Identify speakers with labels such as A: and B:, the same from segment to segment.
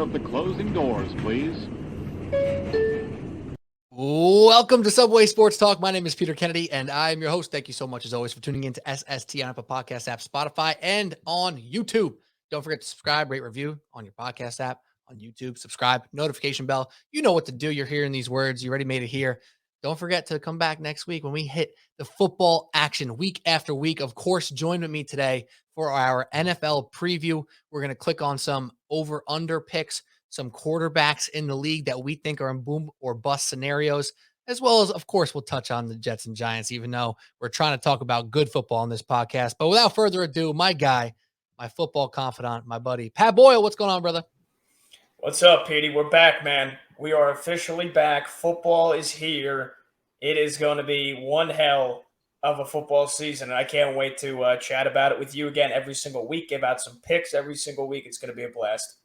A: of the closing doors, please.
B: Welcome to Subway Sports Talk. My name is Peter Kennedy, and I'm your host. Thank you so much, as always, for tuning in to SST on Apple Podcast app, Spotify, and on YouTube. Don't forget to subscribe, rate, review on your podcast app, on YouTube. Subscribe, notification bell. You know what to do. You're hearing these words. You already made it here. Don't forget to come back next week when we hit the football action week after week. Of course, join with me today for our NFL preview. We're going to click on some over-under picks, some quarterbacks in the league that we think are in boom or bust scenarios, as well as, of course, we'll touch on the Jets and Giants, even though we're trying to talk about good football on this podcast. But without further ado, my guy, my football confidant, my buddy, Pat Boyle. What's going on, brother?
C: What's up, Petey? We're back, man. We are officially back. Football is here. It is going to be one hell of a football season, and I can't wait to chat about it with you again every single week, give out some picks every single week. It's going to be a blast.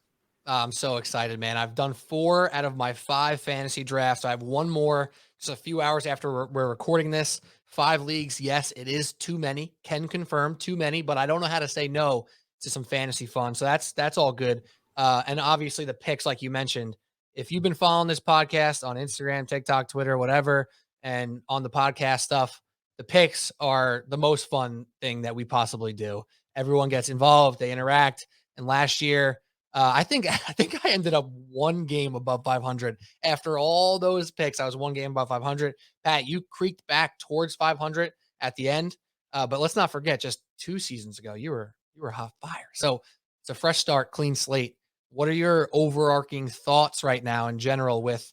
B: I'm so excited, man. I've done 4 out of my 5 fantasy drafts. I have one more just a few hours after we're recording this. 5 leagues. Yes, it is too many. Can confirm too many, but I don't know how to say no to some fantasy fun. So that's all good. And obviously the picks, like you mentioned, if you've been following this podcast on Instagram, TikTok, Twitter, whatever, and on the podcast stuff, the picks are the most fun thing that we possibly do. Everyone gets involved. They interact. And last year, I think I ended up one game above 500 after all those picks. I was one game above 500. Pat, you creaked back towards 500 at the end, but let's not forget, just 2 seasons ago, you were hot fire. So it's a fresh start, clean slate. What are your overarching thoughts right now in general with,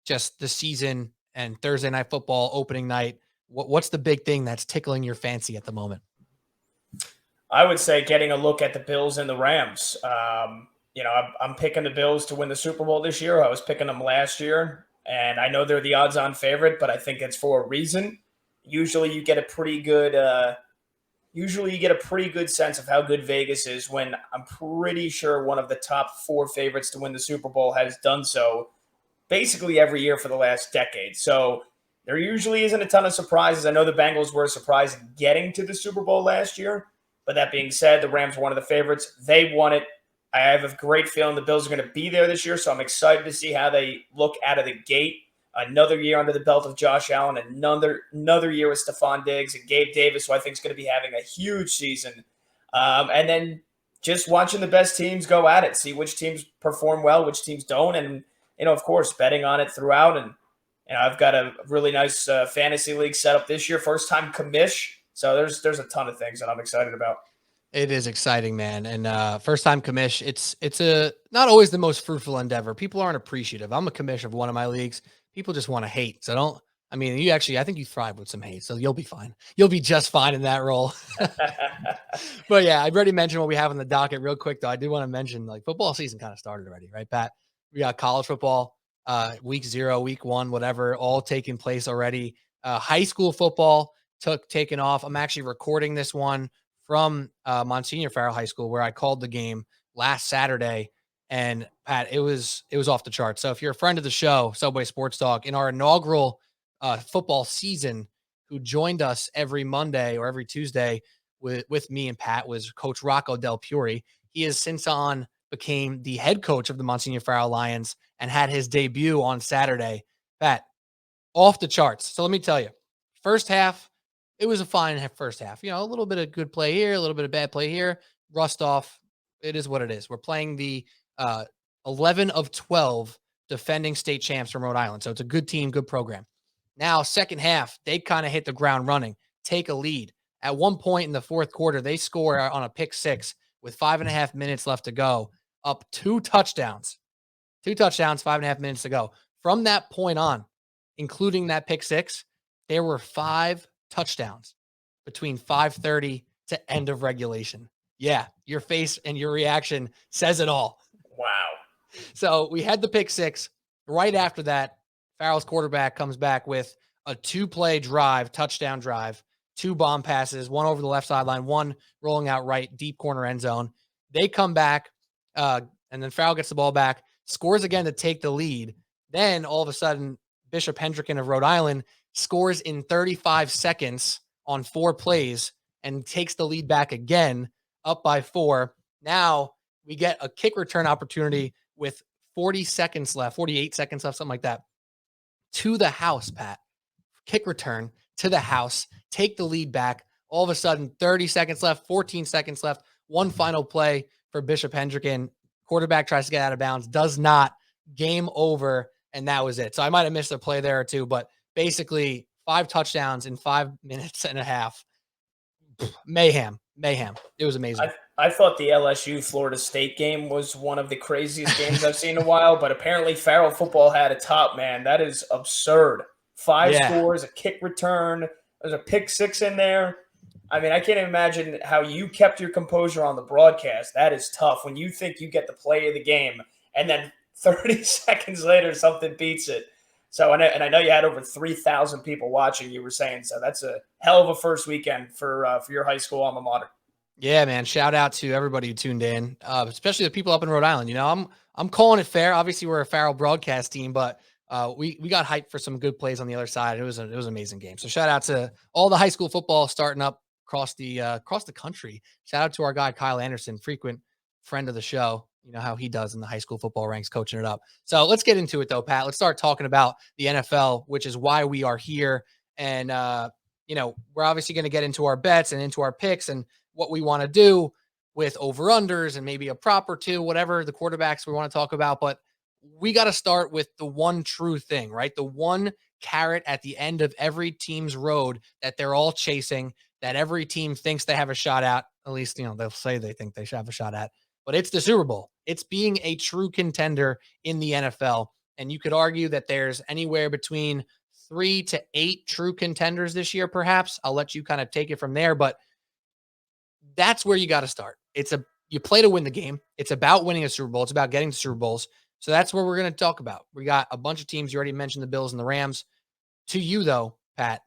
B: just the season and Thursday Night Football opening night? What's the big thing that's tickling your fancy at the moment?
C: I would say getting a look at the Bills and the Rams. I'm picking the Bills to win the Super Bowl this year. I was picking them last year, and I know they're the odds-on favorite, but I think it's for a reason. Usually you get a pretty good sense of how good Vegas is when I'm pretty sure one of the top 4 favorites to win the Super Bowl has done so basically every year for the last decade. So there usually isn't a ton of surprises. I know the Bengals were a surprise getting to the Super Bowl last year, but that being said, the Rams were one of the favorites. They won it. I have a great feeling the Bills are going to be there this year, so I'm excited to see how they look out of the gate. Another year under the belt of Josh Allen, another year with Stephon Diggs and Gabe Davis, who I think is going to be having a huge season. And then just watching the best teams go at it, see which teams perform well, which teams don't, and of course, betting on it throughout. And I've got a really nice fantasy league set up this year, first time commish. So there's a ton of things that I'm excited about.
B: It is exciting, man. And first time commish, it's a not always the most fruitful endeavor. People aren't appreciative. I'm a commish of one of my leagues. People just want to hate. So I think you thrive with some hate, so you'll be fine. You'll be just fine in that role. But yeah, I've already mentioned what we have on the docket real quick, though. I do want to mention, football season kind of started already, right, Pat? We got college football, week 0, week 1, whatever, all taking place already. High school football taken off. I'm actually recording this one from Monsignor Farrell High School, where I called the game last Saturday. And Pat, it was off the charts. So if you're a friend of the show, Subway Sports Talk, in our inaugural football season, who joined us every Monday or every Tuesday with me and Pat, was Coach Rocco Del Puri. He has since became the head coach of the Monsignor Farrell Lions and had his debut on Saturday. Pat, off the charts. So let me tell you, first half, it was a fine first half. A little bit of good play here, a little bit of bad play here. Rust off. It is what it is. We're playing the 11 of 12 defending state champs from Rhode Island. So it's a good team, good program. Now, second half, they kind of hit the ground running, take a lead. At one point in the fourth quarter, they score on a pick 6 with 5.5 minutes left to go, up 2 touchdowns. 2 touchdowns, 5.5 minutes to go. From that point on, including that pick 6, there were 5 touchdowns between 5:30 to end of regulation. Yeah, your face and your reaction says it all.
C: Wow.
B: So we had the pick 6. Right after that, Farrell's quarterback comes back with a 2-play drive, touchdown drive, 2 bomb passes, one over the left sideline, one rolling out right, deep corner end zone. They come back, and then Farrell gets the ball back, scores again to take the lead. Then all of a sudden, Bishop Hendricken of Rhode Island scores in 35 seconds on 4 plays and takes the lead back again, up by 4. Now We get a kick return opportunity with 40 seconds left, 48 seconds left, something like that, to the house, Pat. Kick return to the house, take the lead back. All of a sudden, 30 seconds left, 14 seconds left, one final play for Bishop Hendricken. Quarterback tries to get out of bounds, does not. Game over, and that was it. So I might have missed a play there or two, but basically 5 touchdowns in 5 minutes and a half. Mayhem. It was amazing.
C: I thought the LSU Florida State game was one of the craziest games I've seen in a while, but apparently Farrell football had a top, man. That is absurd. 5 scores, a kick return. There's a pick 6 in there. I mean, I can't imagine how you kept your composure on the broadcast. That is tough when you think you get the play of the game and then 30 seconds later something beats it. So, and I know you had over 3,000 people watching, you were saying, so that's a hell of a first weekend for your high school alma mater.
B: Yeah, man. Shout out to everybody who tuned in, especially the people up in Rhode Island. You know, I'm calling it fair. Obviously, we're a Farrell broadcast team, but we got hyped for some good plays on the other side. It was an amazing game. So shout out to all the high school football starting up across the country. Shout out to our guy Kyle Anderson, frequent friend of the show. You know how he does in the high school football ranks, coaching it up. So let's get into it though, Pat. Let's start talking about the NFL, which is why we are here. And we're obviously going to get into our bets and into our picks and what we want to do with over-unders and maybe a prop or two, whatever the quarterbacks we want to talk about. But we got to start with the one true thing, right? The one carrot at the end of every team's road that they're all chasing, that every team thinks they have a shot at least, they'll say they think they should have a shot at, but it's the Super Bowl. It's being a true contender in the NFL. And you could argue that there's anywhere between 3 to 8 true contenders this year, perhaps. I'll let you kind of take it from there, but that's where you got to start. You play to win the game. It's about winning a Super Bowl. It's about getting to Super Bowls. So that's what we're going to talk about. We got a bunch of teams. You already mentioned the Bills and the Rams. To you, though, Pat,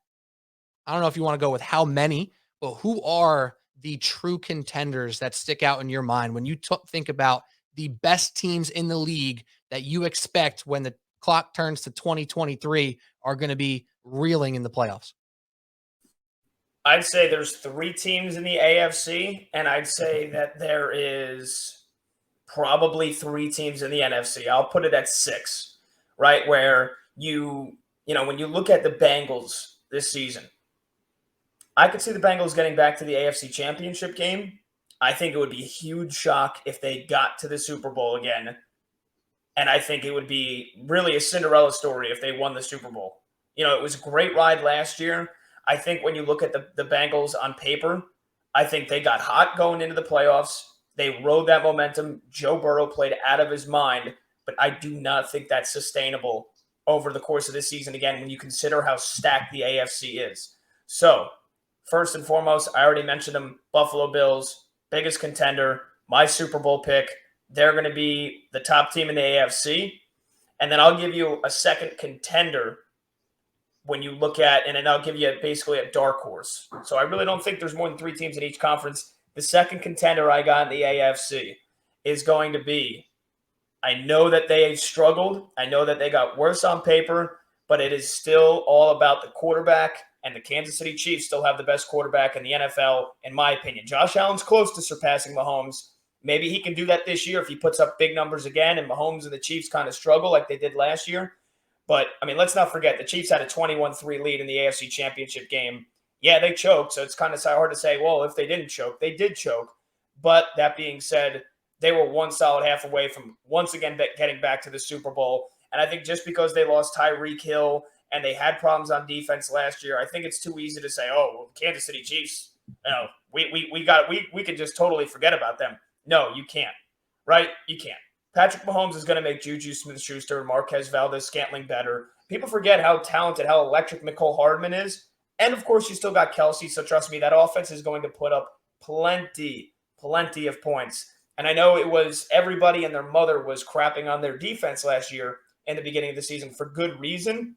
B: I don't know if you want to go with how many, but who are the true contenders that stick out in your mind when you think about the best teams in the league that you expect when the clock turns to 2023 are going to be reeling in the playoffs?
C: I'd say there's 3 teams in the AFC, and I'd say that there is probably 3 teams in the NFC. I'll put it at 6, right? Where when you look at the Bengals this season, I could see the Bengals getting back to the AFC Championship game. I think it would be a huge shock if they got to the Super Bowl again. And I think it would be really a Cinderella story if they won the Super Bowl. It was a great ride last year. I think when you look at the Bengals on paper, I think they got hot going into the playoffs. They rode that momentum. Joe Burrow played out of his mind, but I do not think that's sustainable over the course of this season again when you consider how stacked the AFC is. So, first and foremost, I already mentioned them, Buffalo Bills, biggest contender, my Super Bowl pick. They're going to be the top team in the AFC. And then I'll give you a second contender when you look at, and then I'll give you basically a dark horse. So I really don't think there's more than 3 teams in each conference. The second contender I got in the AFC is going to be, I know that they struggled. I know that they got worse on paper, but it is still all about the quarterback, and the Kansas City Chiefs still have the best quarterback in the NFL, in my opinion. Josh Allen's close to surpassing Mahomes. Maybe he can do that this year if he puts up big numbers again and Mahomes and the Chiefs kind of struggle like they did last year. But, let's not forget, the Chiefs had a 21-3 lead in the AFC Championship game. Yeah, they choked, so it's kind of hard to say, well, if they didn't choke, they did choke. But that being said, they were one solid half away from once again getting back to the Super Bowl. And I think just because they lost Tyreek Hill and they had problems on defense last year, I think it's too easy to say, oh, well, Kansas City Chiefs, we could just totally forget about them. No, you can't, right? You can't. Patrick Mahomes is going to make Juju Smith-Schuster and Marquez Valdez-Scantling better. People forget how talented, how electric Mecole Hardman is. And, of course, you still got Kelsey, so trust me, that offense is going to put up plenty of points. And I know it was everybody and their mother was crapping on their defense last year in the beginning of the season for good reason.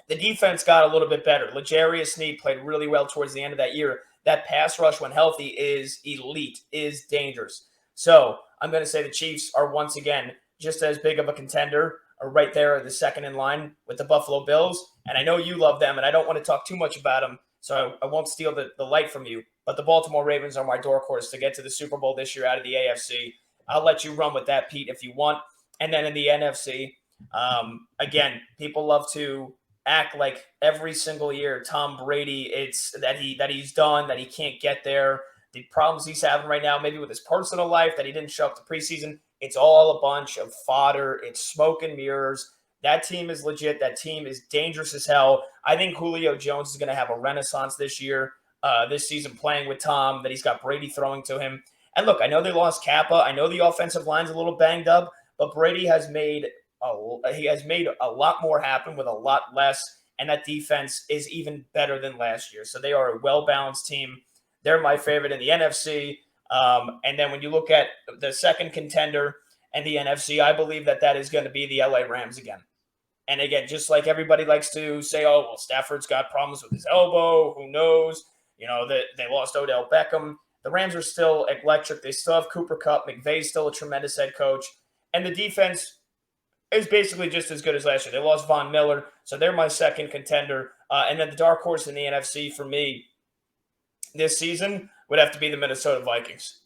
C: The defense got a little bit better. L'Jarius Sneed played really well towards the end of that year. That pass rush, when healthy, is elite, is dangerous. So I'm going to say the Chiefs are once again just as big of a contender, are right there at the second in line with the Buffalo Bills. And I know you love them, and I don't want to talk too much about them, so I won't steal the light from you. But the Baltimore Ravens are my dark horse to get to the Super Bowl this year out of the AFC. I'll let you run with that, Pete, if you want. And then in the NFC, again, people love to act like every single year Tom Brady, it's that he's done, that he can't get there. The problems he's having right now, maybe with his personal life, that he didn't show up to preseason, it's all a bunch of fodder. It's smoke and mirrors. That team is legit. That team is dangerous as hell. I think Julio Jones is going to have a renaissance this year, this season, playing with Tom, that he's got Brady throwing to him. And look, I know they lost Kappa. I know the offensive line's a little banged up, but Brady has made a lot more happen with a lot less, and that defense is even better than last year. So they are a well-balanced team. They're my favorite in the NFC. And then when you look at the second contender and the NFC, I believe that is going to be the LA Rams again. And again, just like everybody likes to say, oh, well, Stafford's got problems with his elbow. Who knows? They lost Odell Beckham. The Rams are still electric. They still have Cooper Kupp. McVay's still a tremendous head coach. And the defense is basically just as good as last year. They lost Von Miller, so they're my second contender. And then the dark horse in the NFC for me this season would have to be the Minnesota Vikings.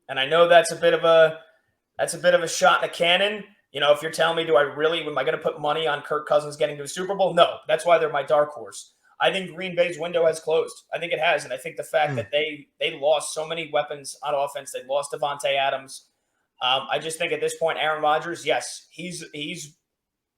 C: And I know that's a bit of a shot in a cannon. If you're telling me, am I going to put money on Kirk Cousins getting to a Super Bowl? No, that's why they're my dark horse. I think Green Bay's window has closed. I think it has. And I think the fact that they lost so many weapons on offense, they lost Devontae Adams. I just think at this point, Aaron Rodgers, yes, he's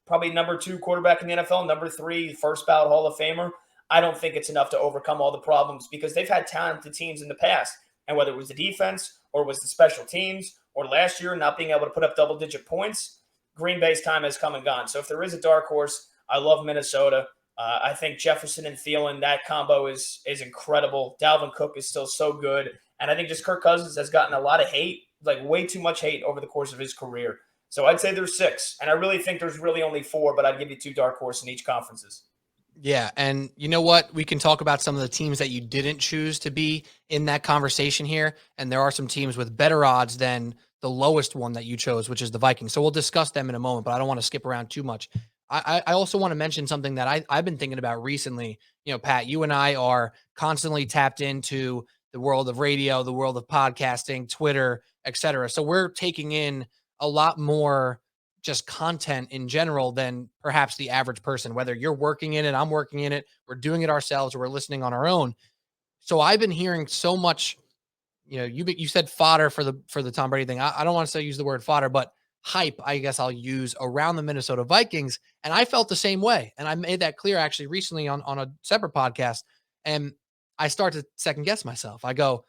C: probably number 2 quarterback in the NFL, number 3, first ballot Hall of Famer. I don't think it's enough to overcome all the problems because they've had talented teams in the past. And whether it was the defense or was the special teams or last year not being able to put up double-digit points, Green Bay's time has come and gone. So if there is a dark horse, I love Minnesota. I think Jefferson and Thielen, that combo is incredible. Dalvin Cook is still so good. And I think just Kirk Cousins has gotten a lot of hate, like way too much hate over the course of his career. So I'd say there's 6. And I really think there's really only 4, but I'd give you 2 dark horse in each conferences.
B: Yeah, and you know what? We can talk about some of the teams that you didn't choose to be in that conversation here, and there are some teams with better odds than the lowest one that you chose, which is the Vikings. So we'll discuss them in a moment, but I don't want to skip around too much. I also want to mention something that I've been thinking about recently. Pat, you and I are constantly tapped into the world of radio, the world of podcasting, Twitter, etc. So we're taking in a lot more just content in general than perhaps the average person, whether you're working in it, I'm working in it, we're doing it ourselves, or we're listening on our own. So I've been hearing so much, you said fodder for the Tom Brady thing. I don't want to say use the word fodder, but hype, I guess I'll use around the Minnesota Vikings. And I felt the same way. And I made that clear actually recently on a separate podcast. And I start to second guess myself. I go,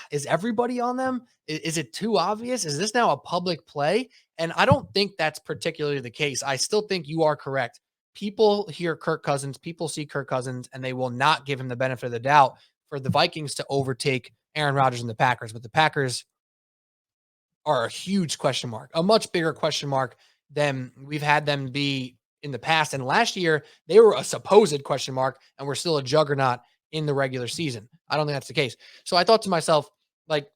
B: is everybody on them? Is it too obvious? Is this now a public play? And I don't think that's particularly the case. I still think you are correct. People hear Kirk Cousins, people see Kirk Cousins, and they will not give him the benefit of the doubt for the Vikings to overtake Aaron Rodgers and the Packers. But the Packers are a huge question mark, a much bigger question mark than we've had them be in the past. And last year, they were a supposed question mark, and we're still a juggernaut in the regular season. I don't think that's the case. So I thought to myself, like,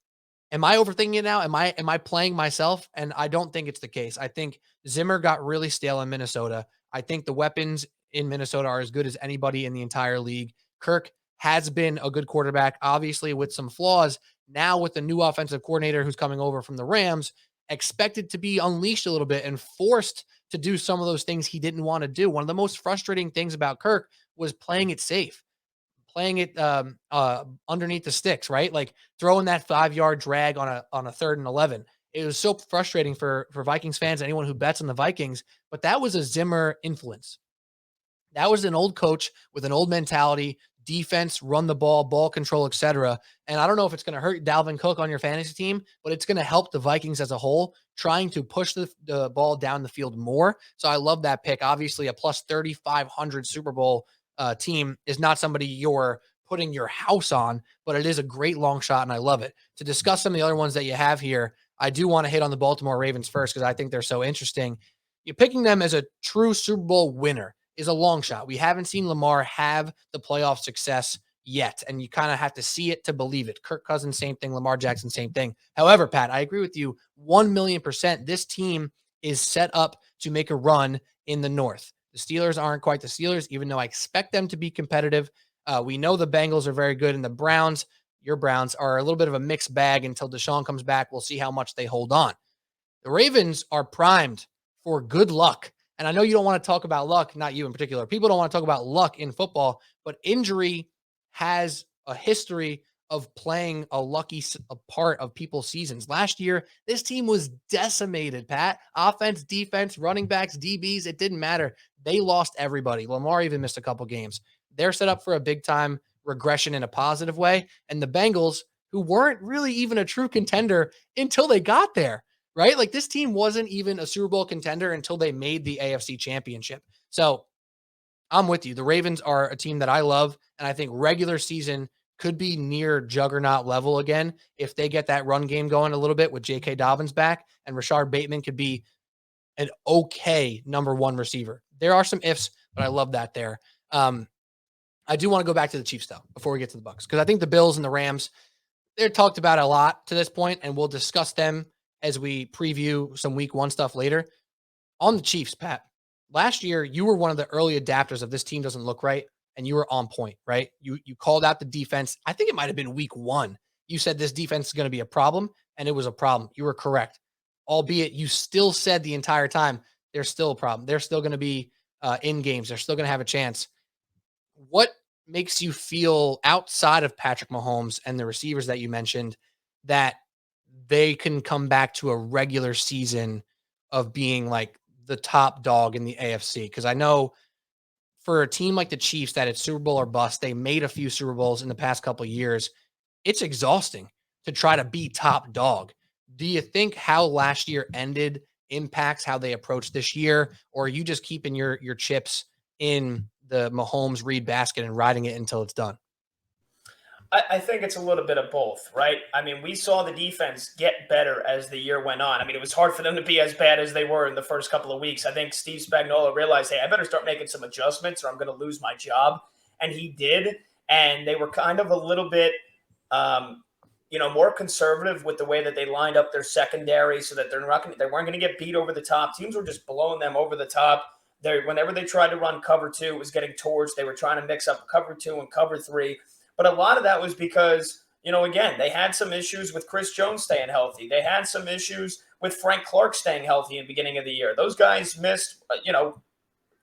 B: am I overthinking it now? Am I playing myself? And I don't think it's the case. I think Zimmer got really stale in Minnesota. I think the weapons in Minnesota are as good as anybody in the entire league. Kirk has been a good quarterback, obviously with some flaws. Now with the new offensive coordinator who's coming over from the Rams, expected to be unleashed a little bit and forced to do some of those things he didn't want to do. One of the most frustrating things about Kirk was playing it safe, playing it underneath the sticks, right? Like throwing that 5-yard drag on a 3rd and 11. It was so frustrating for Vikings fans, anyone who bets on the Vikings, but that was a Zimmer influence. That was an old coach with an old mentality, defense, run the ball control, etc. And I don't know if it's going to hurt Dalvin Cook on your fantasy team, but it's going to help the Vikings as a whole, trying to push the ball down the field more. So I love that pick. Obviously, a plus 3,500 Super Bowl team is not somebody you're putting your house on, but it is a great long shot, and I love it. To discuss some of the other ones that you have here, I do want to hit on the Baltimore Ravens first because I think they're so interesting. You're picking them as a true Super Bowl winner is a long shot. We haven't seen Lamar have the playoff success yet, and you kind of have to see it to believe it. Kirk Cousins, same thing. Lamar Jackson, same thing. However, Pat, I agree with you 1,000,000%. This team is set up to make a run in the North. The Steelers aren't quite the Steelers, even though I expect them to be competitive. We know the Bengals are very good, and the Browns, your Browns are a little bit of a mixed bag until Deshaun comes back. We'll see how much they hold on. The Ravens are primed for good luck. And I know you don't want to talk about luck, not you in particular. People don't want to talk about luck in football, but injury has a history of playing a part of people's seasons. Last year, this team was decimated, Pat. Offense, defense, running backs, DBs, it didn't matter. They lost everybody. Lamar even missed a couple games. They're set up for a big time regression in a positive way. And the Bengals, who weren't really even a true contender until they got there, right? Like this team wasn't even a Super Bowl contender until they made the AFC Championship. So I'm with you. The Ravens are a team that I love, and I think regular season could be near juggernaut level again if they get that run game going a little bit with J.K. Dobbins back, and Rashard Bateman could be an okay number one receiver. There are some ifs, but I love that there. I do want to go back to the Chiefs, though, before we get to the Bucs, because I think the Bills and the Rams, they're talked about a lot to this point, and we'll discuss them as we preview some week one stuff later. On the Chiefs, Pat, last year, you were one of the early adapters of this team doesn't look right, and you were on point, right? You called out the defense. I think it might have been week one. You said this defense is going to be a problem, and it was a problem. You were correct, albeit you still said the entire time, there's still a problem. They're still going to be in games. They're still going to have a chance. What makes you feel outside of Patrick Mahomes and the receivers that you mentioned that they can come back to a regular season of being like the top dog in the AFC? Because I know for a team like the Chiefs that it's Super Bowl or bust, they made a few Super Bowls in the past couple of years. It's exhausting to try to be top dog. Do you think how last year ended impacts how they approach this year, or are you just keeping your chips in the Mahomes Reed basket and riding it until it's done?
C: I think it's a little bit of both, right? I mean, we saw the defense get better as the year went on. I mean, it was hard for them to be as bad as they were in the first couple of weeks. I think Steve Spagnuolo realized, hey, I better start making some adjustments or I'm going to lose my job. And he did. And they were kind of a little bit, more conservative with the way that they lined up their secondary so that they weren't going to get beat over the top. Teams were just blowing them over the top. Whenever they tried to run cover two, it was getting torched. They were trying to mix up cover two and cover three. But a lot of that was because, again, they had some issues with Chris Jones staying healthy. They had some issues with Frank Clark staying healthy in the beginning of the year. Those guys missed,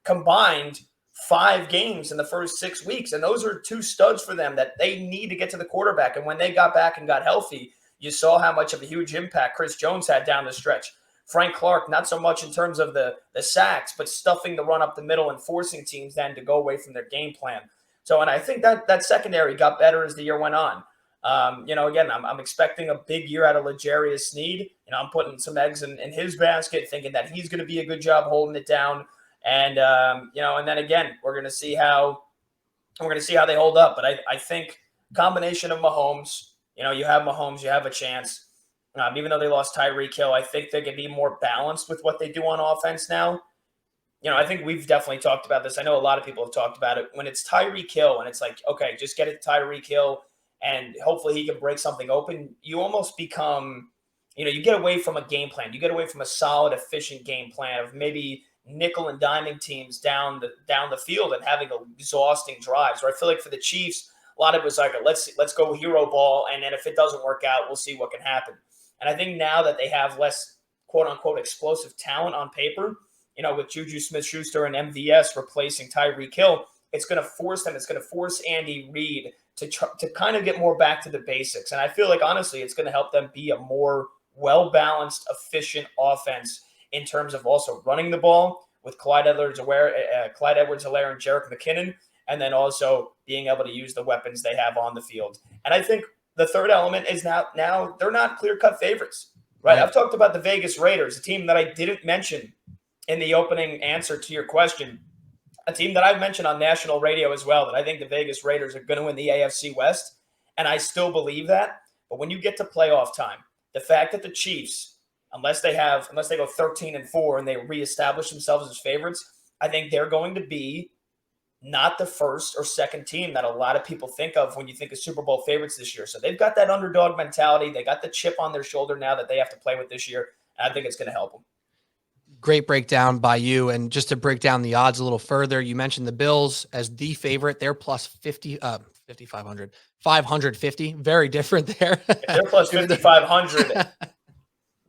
C: combined 5 games in the first 6 weeks. And those are 2 studs for them that they need to get to the quarterback. And when they got back and got healthy, you saw how much of a huge impact Chris Jones had down the stretch. Frank Clark, not so much in terms of the sacks, but stuffing the run up the middle and forcing teams then to go away from their game plan. So, and I think that secondary got better as the year went on. Again, I'm expecting a big year out of L'Jarius Sneed. I'm putting some eggs in his basket, thinking that he's going to be a good job holding it down. And, and then again, we're going to see how they hold up. But I think combination of Mahomes, you have Mahomes, you have a chance. Even though they lost Tyreek Hill, I think they can be more balanced with what they do on offense now. I think we've definitely talked about this. I know a lot of people have talked about it. When it's Tyreek Hill and it's like, okay, just get it to Tyreek Hill and hopefully he can break something open, you almost become, you get away from a game plan. You get away from a solid, efficient game plan of maybe nickel and diming teams down the field and having exhausting drives. Or I feel like for the Chiefs, a lot of it was like, let's go hero ball, and then if it doesn't work out, we'll see what can happen. And I think now that they have less quote-unquote explosive talent on paper, with Juju Smith-Schuster and MVS replacing Tyreek Hill, it's going to force them. It's going to force Andy Reid to kind of get more back to the basics. And I feel like, honestly, it's going to help them be a more well-balanced, efficient offense in terms of also running the ball with Clyde Edwards-Helaire and Jerick McKinnon, and then also being able to use the weapons they have on the field. And I think the third element is now they're not clear-cut favorites, right? I've talked about the Vegas Raiders, a team that I didn't mention in the opening answer to your question, a team that I've mentioned on national radio as well, that I think the Vegas Raiders are going to win the AFC West, and I still believe that. But when you get to playoff time, the fact that the Chiefs, unless they go 13-4 and they reestablish themselves as favorites, I think they're going to be not the first or second team that a lot of people think of when you think of Super Bowl favorites this year. So they've got that underdog mentality. They got the chip on their shoulder now that they have to play with this year, and I think it's going to help them.
B: Great breakdown by you. And just to break down the odds a little further, you mentioned the Bills as the favorite. They're plus 50, 5,500, 550. Very different there.
C: If they're plus
B: Even though-
C: 5,500,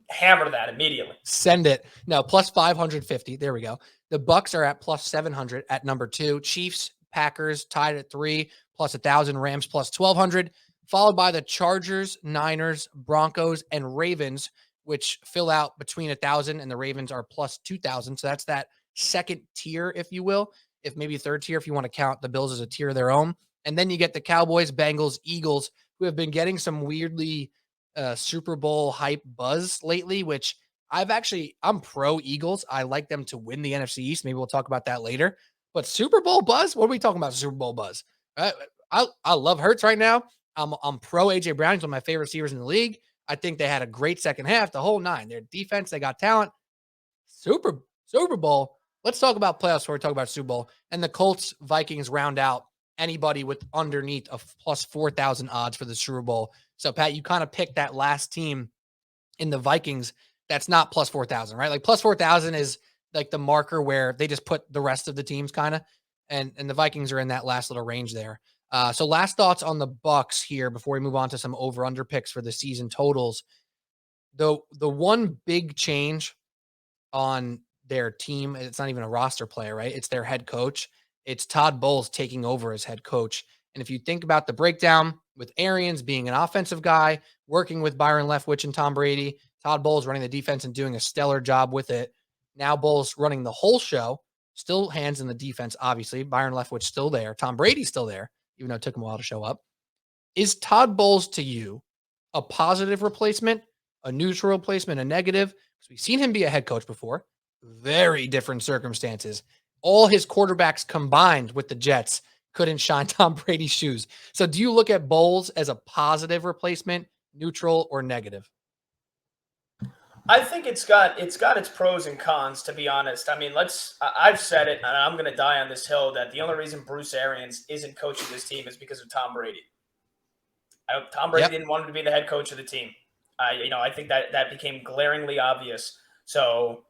C: hammer that immediately.
B: Send it. No, plus 550. There we go. The Bucks are at plus 700 at number 2. Chiefs, Packers tied at 3, plus 1,000. Rams plus 1,200, followed by the Chargers, Niners, Broncos, and Ravens, which fill out between 1,000, and the Ravens are plus 2,000. So that's that second tier, if you will, if maybe third tier, if you want to count the Bills as a tier of their own. And then you get the Cowboys, Bengals, Eagles, who have been getting some weirdly Super Bowl hype buzz lately, which I'm pro Eagles. I like them to win the NFC East. Maybe we'll talk about that later. But Super Bowl buzz? What are we talking about? Super Bowl buzz? I love Hurts right now. I'm pro AJ Brown. He's one of my favorite receivers in the league. I think they had a great second half, the whole 9. Their defense, they got talent. Super Bowl. Let's talk about playoffs before we talk about Super Bowl. And the Colts, Vikings round out anybody with underneath of plus 4,000 odds for the Super Bowl. So, Pat, you kind of picked that last team in the Vikings that's not plus 4,000, right? Like plus 4,000 is like the marker where they just put the rest of the teams kind of, and the Vikings are in that last little range there. So last thoughts on the Bucks here before we move on to some over-under picks for the season totals. The one big change on their team, it's not even a roster player, right? It's their head coach. It's Todd Bowles taking over as head coach. And if you think about the breakdown with Arians being an offensive guy, working with Byron Leftwich and Tom Brady, Todd Bowles running the defense and doing a stellar job with it. Now Bowles running the whole show, still hands in the defense, obviously. Byron Leftwich still there. Tom Brady's still there, even though it took him a while to show up. Is Todd Bowles to you a positive replacement, a neutral replacement, a negative? Because we've seen him be a head coach before. Very different circumstances. All his quarterbacks combined with the Jets couldn't shine Tom Brady's shoes. So do you look at Bowles as a positive replacement, neutral, or negative?
C: I think it's got its pros and cons, to be honest. I mean, I've said it, and I'm going to die on this hill, that the only reason Bruce Arians isn't coaching this team is because of Tom Brady. Tom Brady didn't want him to be the head coach of the team. I think that became glaringly obvious. So,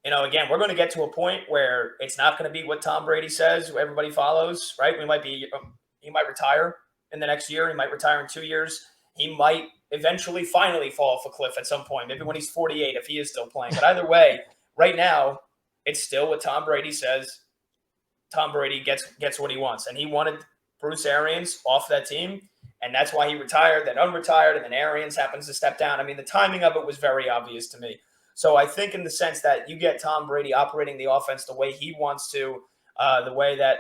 C: again, we're going to get to a point where it's not going to be what Tom Brady says, what everybody follows, right? He might retire in the next year. He might retire in 2 years. He might eventually finally fall off a cliff at some point, maybe when he's 48, if he is still playing. But either way, right now, it's still what Tom Brady says. Tom Brady gets what he wants. And he wanted Bruce Arians off that team, and that's why he retired, then unretired, and then Arians happens to step down. I mean, the timing of it was very obvious to me. So I think in the sense that you get Tom Brady operating the offense the way he wants to, the way that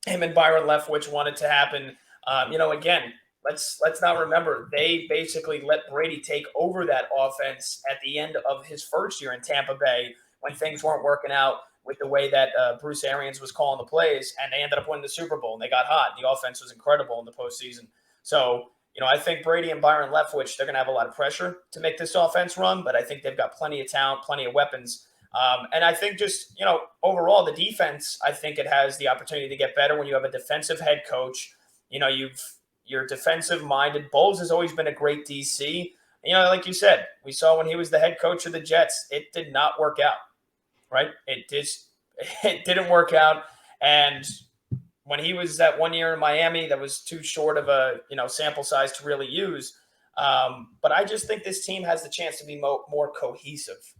C: him and Byron Leftwich wanted to happen, again, let's not remember, they basically let Brady take over that offense at the end of his first year in Tampa Bay when things weren't working out with the way that Bruce Arians was calling the plays, and they ended up winning the Super Bowl, and they got hot. The offense was incredible in the postseason. So, I think Brady and Byron Leftwich, they're going to have a lot of pressure to make this offense run, but I think they've got plenty of talent, plenty of weapons. And I think just, overall, the defense, I think it has the opportunity to get better when you have a defensive head coach. You're defensive-minded. Bowles has always been a great DC. Like you said, we saw when he was the head coach of the Jets, it did not work out, right? It didn't work out. And when he was that 1 year in Miami, that was too short of a sample size to really use. But I just think this team has the chance to be more cohesive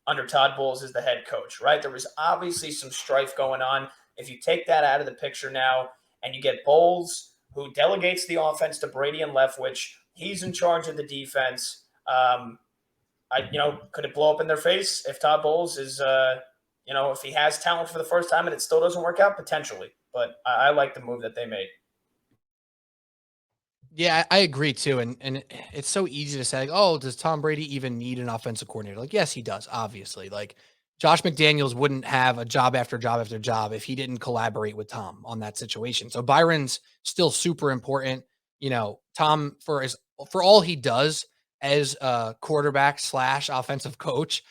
C: under Todd Bowles as the head coach, right? There was obviously some strife going on. If you take that out of the picture now and you get Bowles, who delegates the offense to Brady and Leftwich, he's in charge of the defense. Could it blow up in their face if Todd Bowles is, if he has talent for the first time and it still doesn't work out? Potentially. But I like the move that they made.
B: Yeah, I agree too. And it's so easy to say, like, oh, does Tom Brady even need an offensive coordinator? Like, yes, he does, obviously. Like, Josh McDaniels wouldn't have a job after job after job if he didn't collaborate with Tom on that situation. So Byron's still super important. Tom, for all he does as a quarterback / offensive coach,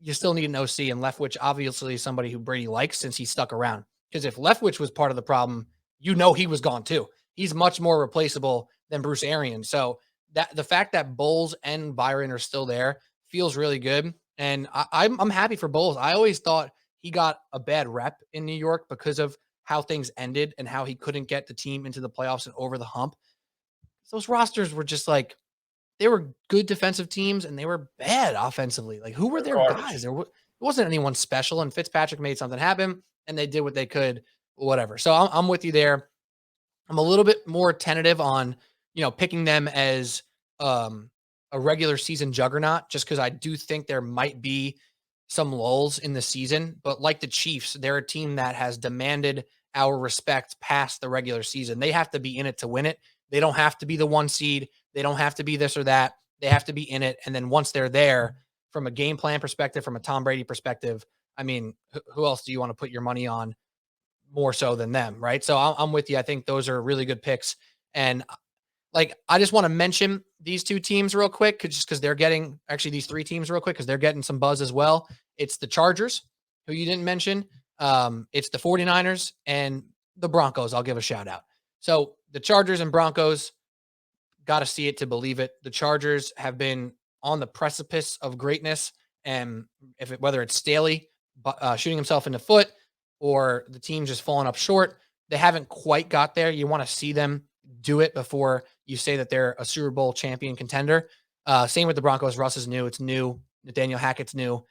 B: you still need an OC, and Leftwich obviously is somebody who Brady likes since he stuck around. Because if Leftwich was part of the problem, he was gone too. He's much more replaceable than Bruce Arians. So that the fact that Bowles and Byron are still there feels really good. And I'm happy for Bowles. I always thought he got a bad rep in New York because of how things ended and how he couldn't get the team into the playoffs and over the hump. Those rosters were just like, they were good defensive teams and they were bad offensively. Like, who were their guys? It wasn't anyone special, and Fitzpatrick made something happen and they did what they could, whatever. So I'm with you there. I'm a little bit more tentative on, picking them as a regular season juggernaut, just because I do think there might be some lulls in the season. But like the Chiefs, they're a team that has demanded our respect past the regular season. They have to be in it to win it. They don't have to be the 1 seed. They don't have to be this or that. They have to be in it. And then once they're there, from a game plan perspective, from a Tom Brady perspective, I mean, who else do you want to put your money on more so than them, right? So I'm with you. I think those are really good picks. And I just want to mention these two teams real quick, just because they're getting, actually these 3 teams real quick, because they're getting some buzz as well. It's the Chargers, who you didn't mention. It's the 49ers and the Broncos. I'll give a shout out. So the Chargers and Broncos, got to see it to believe it. The Chargers have been on the precipice of greatness. And whether it's Staley shooting himself in the foot or the team just falling up short, they haven't quite got there. You want to see them do it before you say that they're a Super Bowl champion contender. Same with the Broncos. Russ is new. It's new. Nathaniel Hackett's new.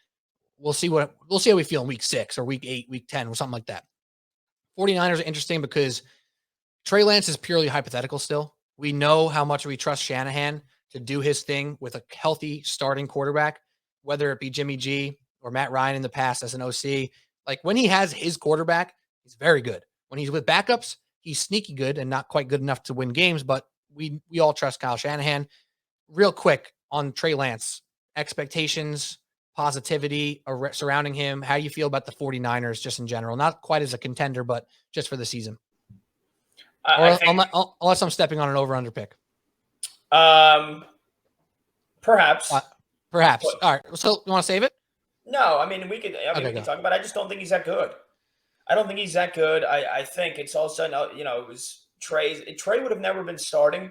B: We'll see how we feel in week 6 or week 8, week 10, or something like that. 49ers are interesting because Trey Lance is purely hypothetical still. We know how much we trust Shanahan to do his thing with a healthy starting quarterback, whether it be Jimmy G or Matt Ryan in the past as an OC. Like, when he has his quarterback, he's very good. When he's with backups, he's sneaky good and not quite good enough to win games, but we all trust Kyle Shanahan. Real quick on Trey Lance, expectations, positivity surrounding him. How do you feel about the 49ers just in general? Not quite as a contender, but just for the season. Unless I'm stepping on an over-under pick.
C: Perhaps.
B: Perhaps. All right. So you want to save it?
C: No, I mean, we can talk about it. I just don't think he's that good. I don't think he's that good. I think it's all of a sudden, it was Trey. Trey would have never been starting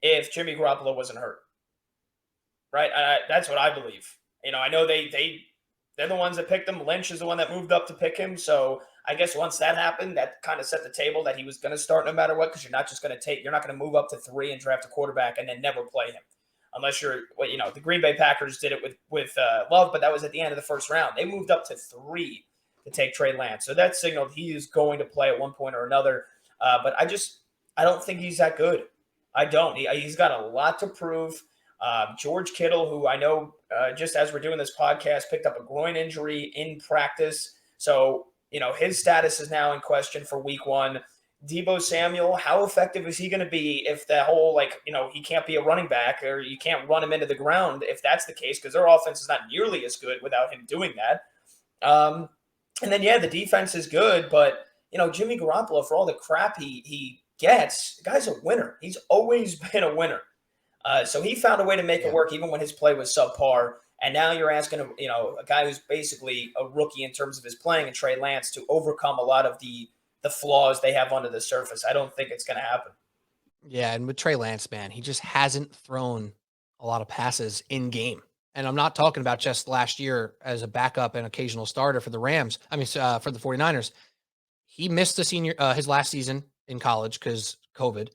C: if Jimmy Garoppolo wasn't hurt. Right? That's what I believe. I know they're the ones that picked him. Lynch is the one that moved up to pick him. So I guess once that happened, that kind of set the table that he was going to start no matter what, because you're not going to move up to 3 and draft a quarterback and then never play him. Unless you're, the Green Bay Packers did it with Love, but that was at the end of the first round. They moved up to 3 to take Trey Lance. So that signaled he is going to play at one point or another. But I don't think he's that good. I don't. He's got a lot to prove. George Kittle, who I know just as we're doing this podcast, picked up a groin injury in practice. So, his status is now in question for week 1. Deebo Samuel, how effective is he going to be if the whole, he can't be a running back or you can't run him into the ground if that's the case, because their offense is not nearly as good without him doing that. And then, the defense is good, but, Jimmy Garoppolo, for all the crap he gets, the guy's a winner. He's always been a winner. So he found a way to make it work even when his play was subpar. And now you're asking a guy who's basically a rookie in terms of his playing, and Trey Lance, to overcome a lot of the flaws they have under the surface. I don't think it's going to happen.
B: Yeah, and with Trey Lance, man, he just hasn't thrown a lot of passes in game. And I'm not talking about just last year as a backup and occasional starter for the Rams. I mean, for the 49ers. He missed his last season in college because COVID.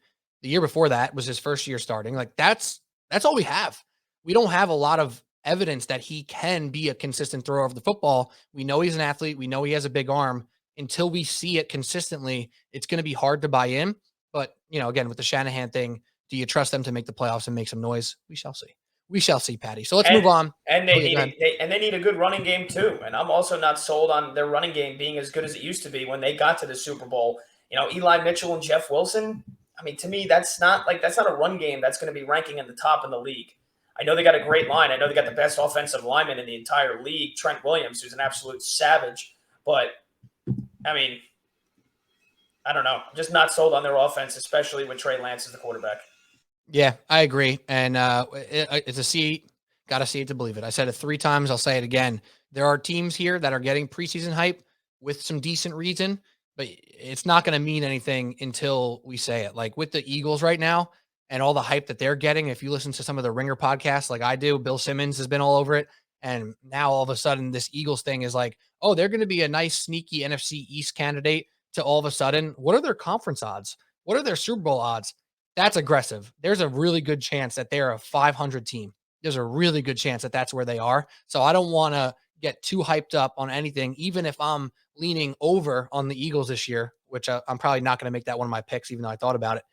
B: The year before that was his first year starting. Like, that's all we have. We don't have a lot of evidence that he can be a consistent thrower of the football. We know he's an athlete. We know he has a big arm. Until we see it consistently, it's going to be hard to buy in. But, again, with the Shanahan thing, do you trust them to make the playoffs and make some noise? We shall see. We shall see, Patty. So let's move on.
C: And they need a good running game too. And I'm also not sold on their running game being as good as it used to be when they got to the Super Bowl. Eli Mitchell and Jeff Wilson. I mean, to me, that's not a run game that's going to be ranking in the top in the league. I know they got a great line. I know they got the best offensive lineman in the entire league, Trent Williams, who's an absolute savage. But, I mean, I don't know. I'm just not sold on their offense, especially with Trey Lance as the quarterback.
B: Yeah, I agree. And it's a see. Got to see it to believe it. I said it 3 times. I'll say it again. There are teams here that are getting preseason hype with some decent reason, but it's not going to mean anything until we say it. Like with the Eagles right now and all the hype that they're getting, if you listen to some of the Ringer podcasts like I do, Bill Simmons has been all over it. And now all of a sudden this Eagles thing is like, oh, they're going to be a nice, sneaky NFC East candidate to all of a sudden, what are their conference odds? What are their Super Bowl odds? That's aggressive. There's a really good chance that they're a 500 team. There's a really good chance that that's where they are. So I don't want to get too hyped up on anything, even if I'm leaning over on the Eagles this year, which I'm probably not going to make that one of my picks, even though I thought about it.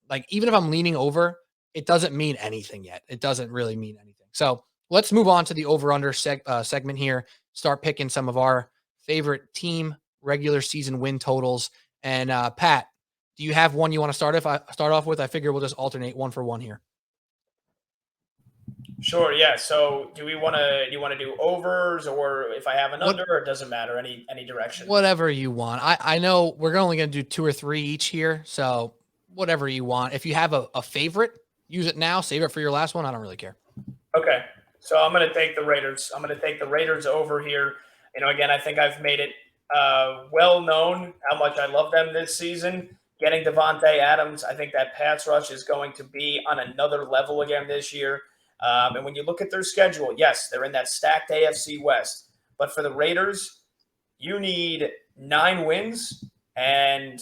B: Like, even if I'm leaning over, it doesn't mean anything yet. It doesn't really mean anything. So let's move on to the over-under segment here. Start picking some of our favorite team regular season win totals. And Pat, do you have one you want to start off with? I figure we'll just alternate one for one here.
C: Sure. Yeah. So do you want to do overs, or if I have an under, or it doesn't matter, any direction?
B: Whatever you want. I know we're only going to do 2 or 3 each here. So whatever you want. If you have a favorite, use it now. Save it for your last one. I don't really care.
C: Okay. So I'm going to take the Raiders. I'm going to take the Raiders over here. Again, I think I've made it well known how much I love them this season. Getting Devontae Adams, I think that pass rush is going to be on another level again this year. And when you look at their schedule, yes, they're in that stacked AFC West. But for the Raiders, you need 9 wins, and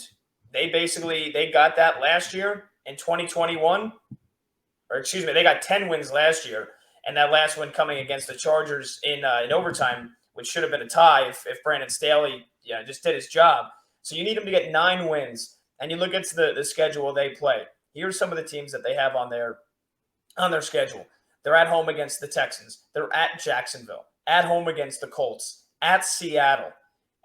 C: they got that last year in 2021. Or excuse me, they got 10 wins last year, and that last one coming against the Chargers in overtime, which should have been a tie if Brandon Staley just did his job. So you need them to get 9 wins, and you look at the schedule they play. Here's some of the teams that they have on their schedule. They're at home against the Texans. They're at Jacksonville, at home against the Colts, at Seattle.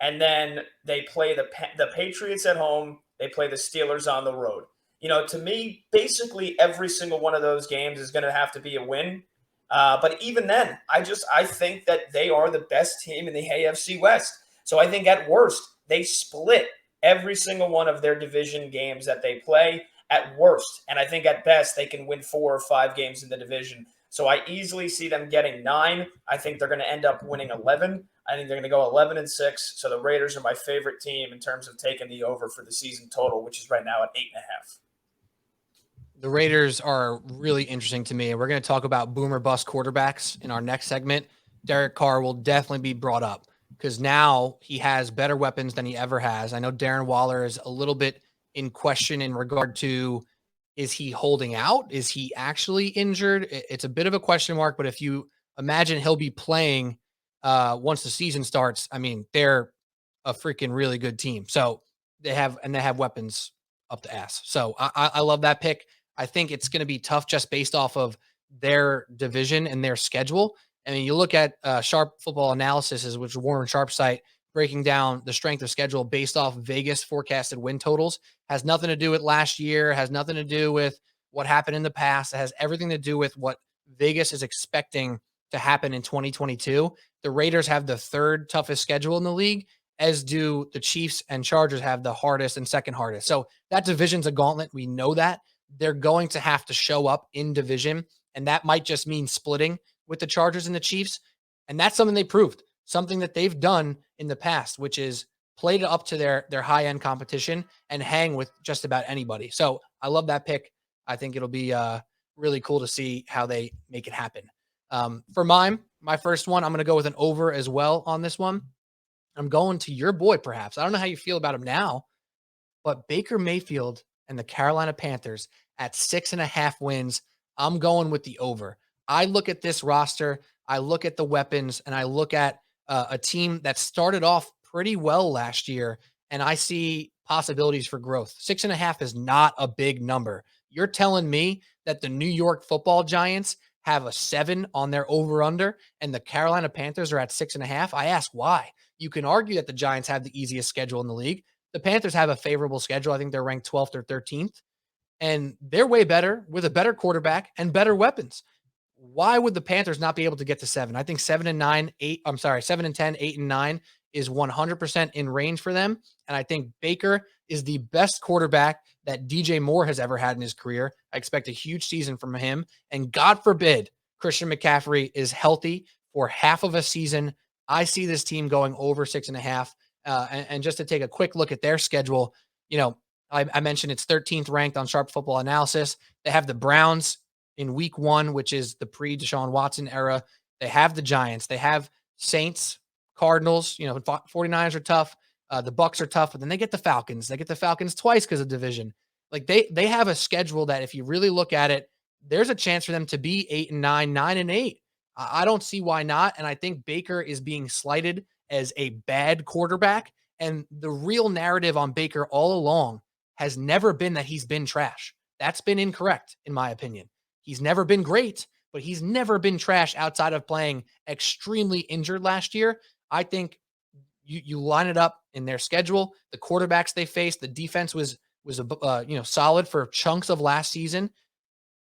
C: And then they play the Patriots at home. They play the Steelers on the road. To me, basically every single one of those games is going to have to be a win. But even then, I think that they are the best team in the AFC West. So I think at worst, they split every single one of their division games that they play at worst. And I think at best, they can win 4 or 5 games in the division. So I easily see them getting 9. I think they're going to end up winning 11. I think they're going to go 11-6. So the Raiders are my favorite team in terms of taking the over for the season total, which is right now at 8.5.
B: The Raiders are really interesting to me, and we're going to talk about boomer bust quarterbacks in our next segment. Derek Carr will definitely be brought up because now he has better weapons than he ever has. I know Darren Waller is a little bit in question in regard to, is he holding out? Is he actually injured? It's a bit of a question mark, but if you imagine he'll be playing once the season starts, I mean, they're a freaking really good team. So they have weapons up the ass. So I love that pick. I think it's going to be tough just based off of their division and their schedule. I mean, you look at Sharp Football Analysis, which is Warren Sharp's site, breaking down the strength of schedule based off Vegas forecasted win totals. Has nothing to do with last year, has nothing to do with what happened in the past. It has everything to do with what Vegas is expecting to happen in 2022. The Raiders have the 3rd toughest schedule in the league, as do the Chiefs and Chargers have the hardest and second hardest. So that division's a gauntlet. We know that. They're going to have to show up in division, and that might just mean splitting with the Chargers and the Chiefs. And that's something they proved, something that they've done in the past, which is played up to their high-end competition and hang with just about anybody. So I love that pick. I think it'll be really cool to see how they make it happen. For my first one, I'm going to go with an over as well on this one. I'm going to your boy, perhaps. I don't know how you feel about him now, but Baker Mayfield and the Carolina Panthers at 6.5 wins. I'm going with the over. I look at this roster, I look at the weapons, and I look at a team that started off pretty well last year, and I see possibilities for growth. 6.5 is not a big number. You're telling me that the New York Football Giants have a 7 on their over-under, and the Carolina Panthers are at 6.5? I ask why. You can argue that the Giants have the easiest schedule in the league. The Panthers have a favorable schedule. I think they're ranked 12th or 13th, and they're way better with a better quarterback and better weapons. Why would the Panthers not be able to get to 7? I think 7 and 10, 8 and 9 is 100% in range for them. And I think Baker is the best quarterback that DJ Moore has ever had in his career. I expect a huge season from him. And God forbid Christian McCaffrey is healthy for half of a season. I see this team going over 6.5. And just to take a quick look at their schedule, I mentioned it's 13th ranked on Sharp Football Analysis. They have the Browns in week 1, which is the pre-Deshaun Watson era. They have the Giants. They have Saints, Cardinals. 49ers are tough. The Bucks are tough, but then they get the Falcons. They get the Falcons twice because of division. Like they have a schedule that if you really look at it, there's a chance for them to be 8-9, 9-8. I don't see why not. And I think Baker is being slighted as a bad quarterback. And the real narrative on Baker all along has never been that he's been trash. That's been incorrect, in my opinion. He's never been great, but he's never been trash outside of playing extremely injured last year. I think you line it up in their schedule, the quarterbacks they faced, the defense was solid for chunks of last season.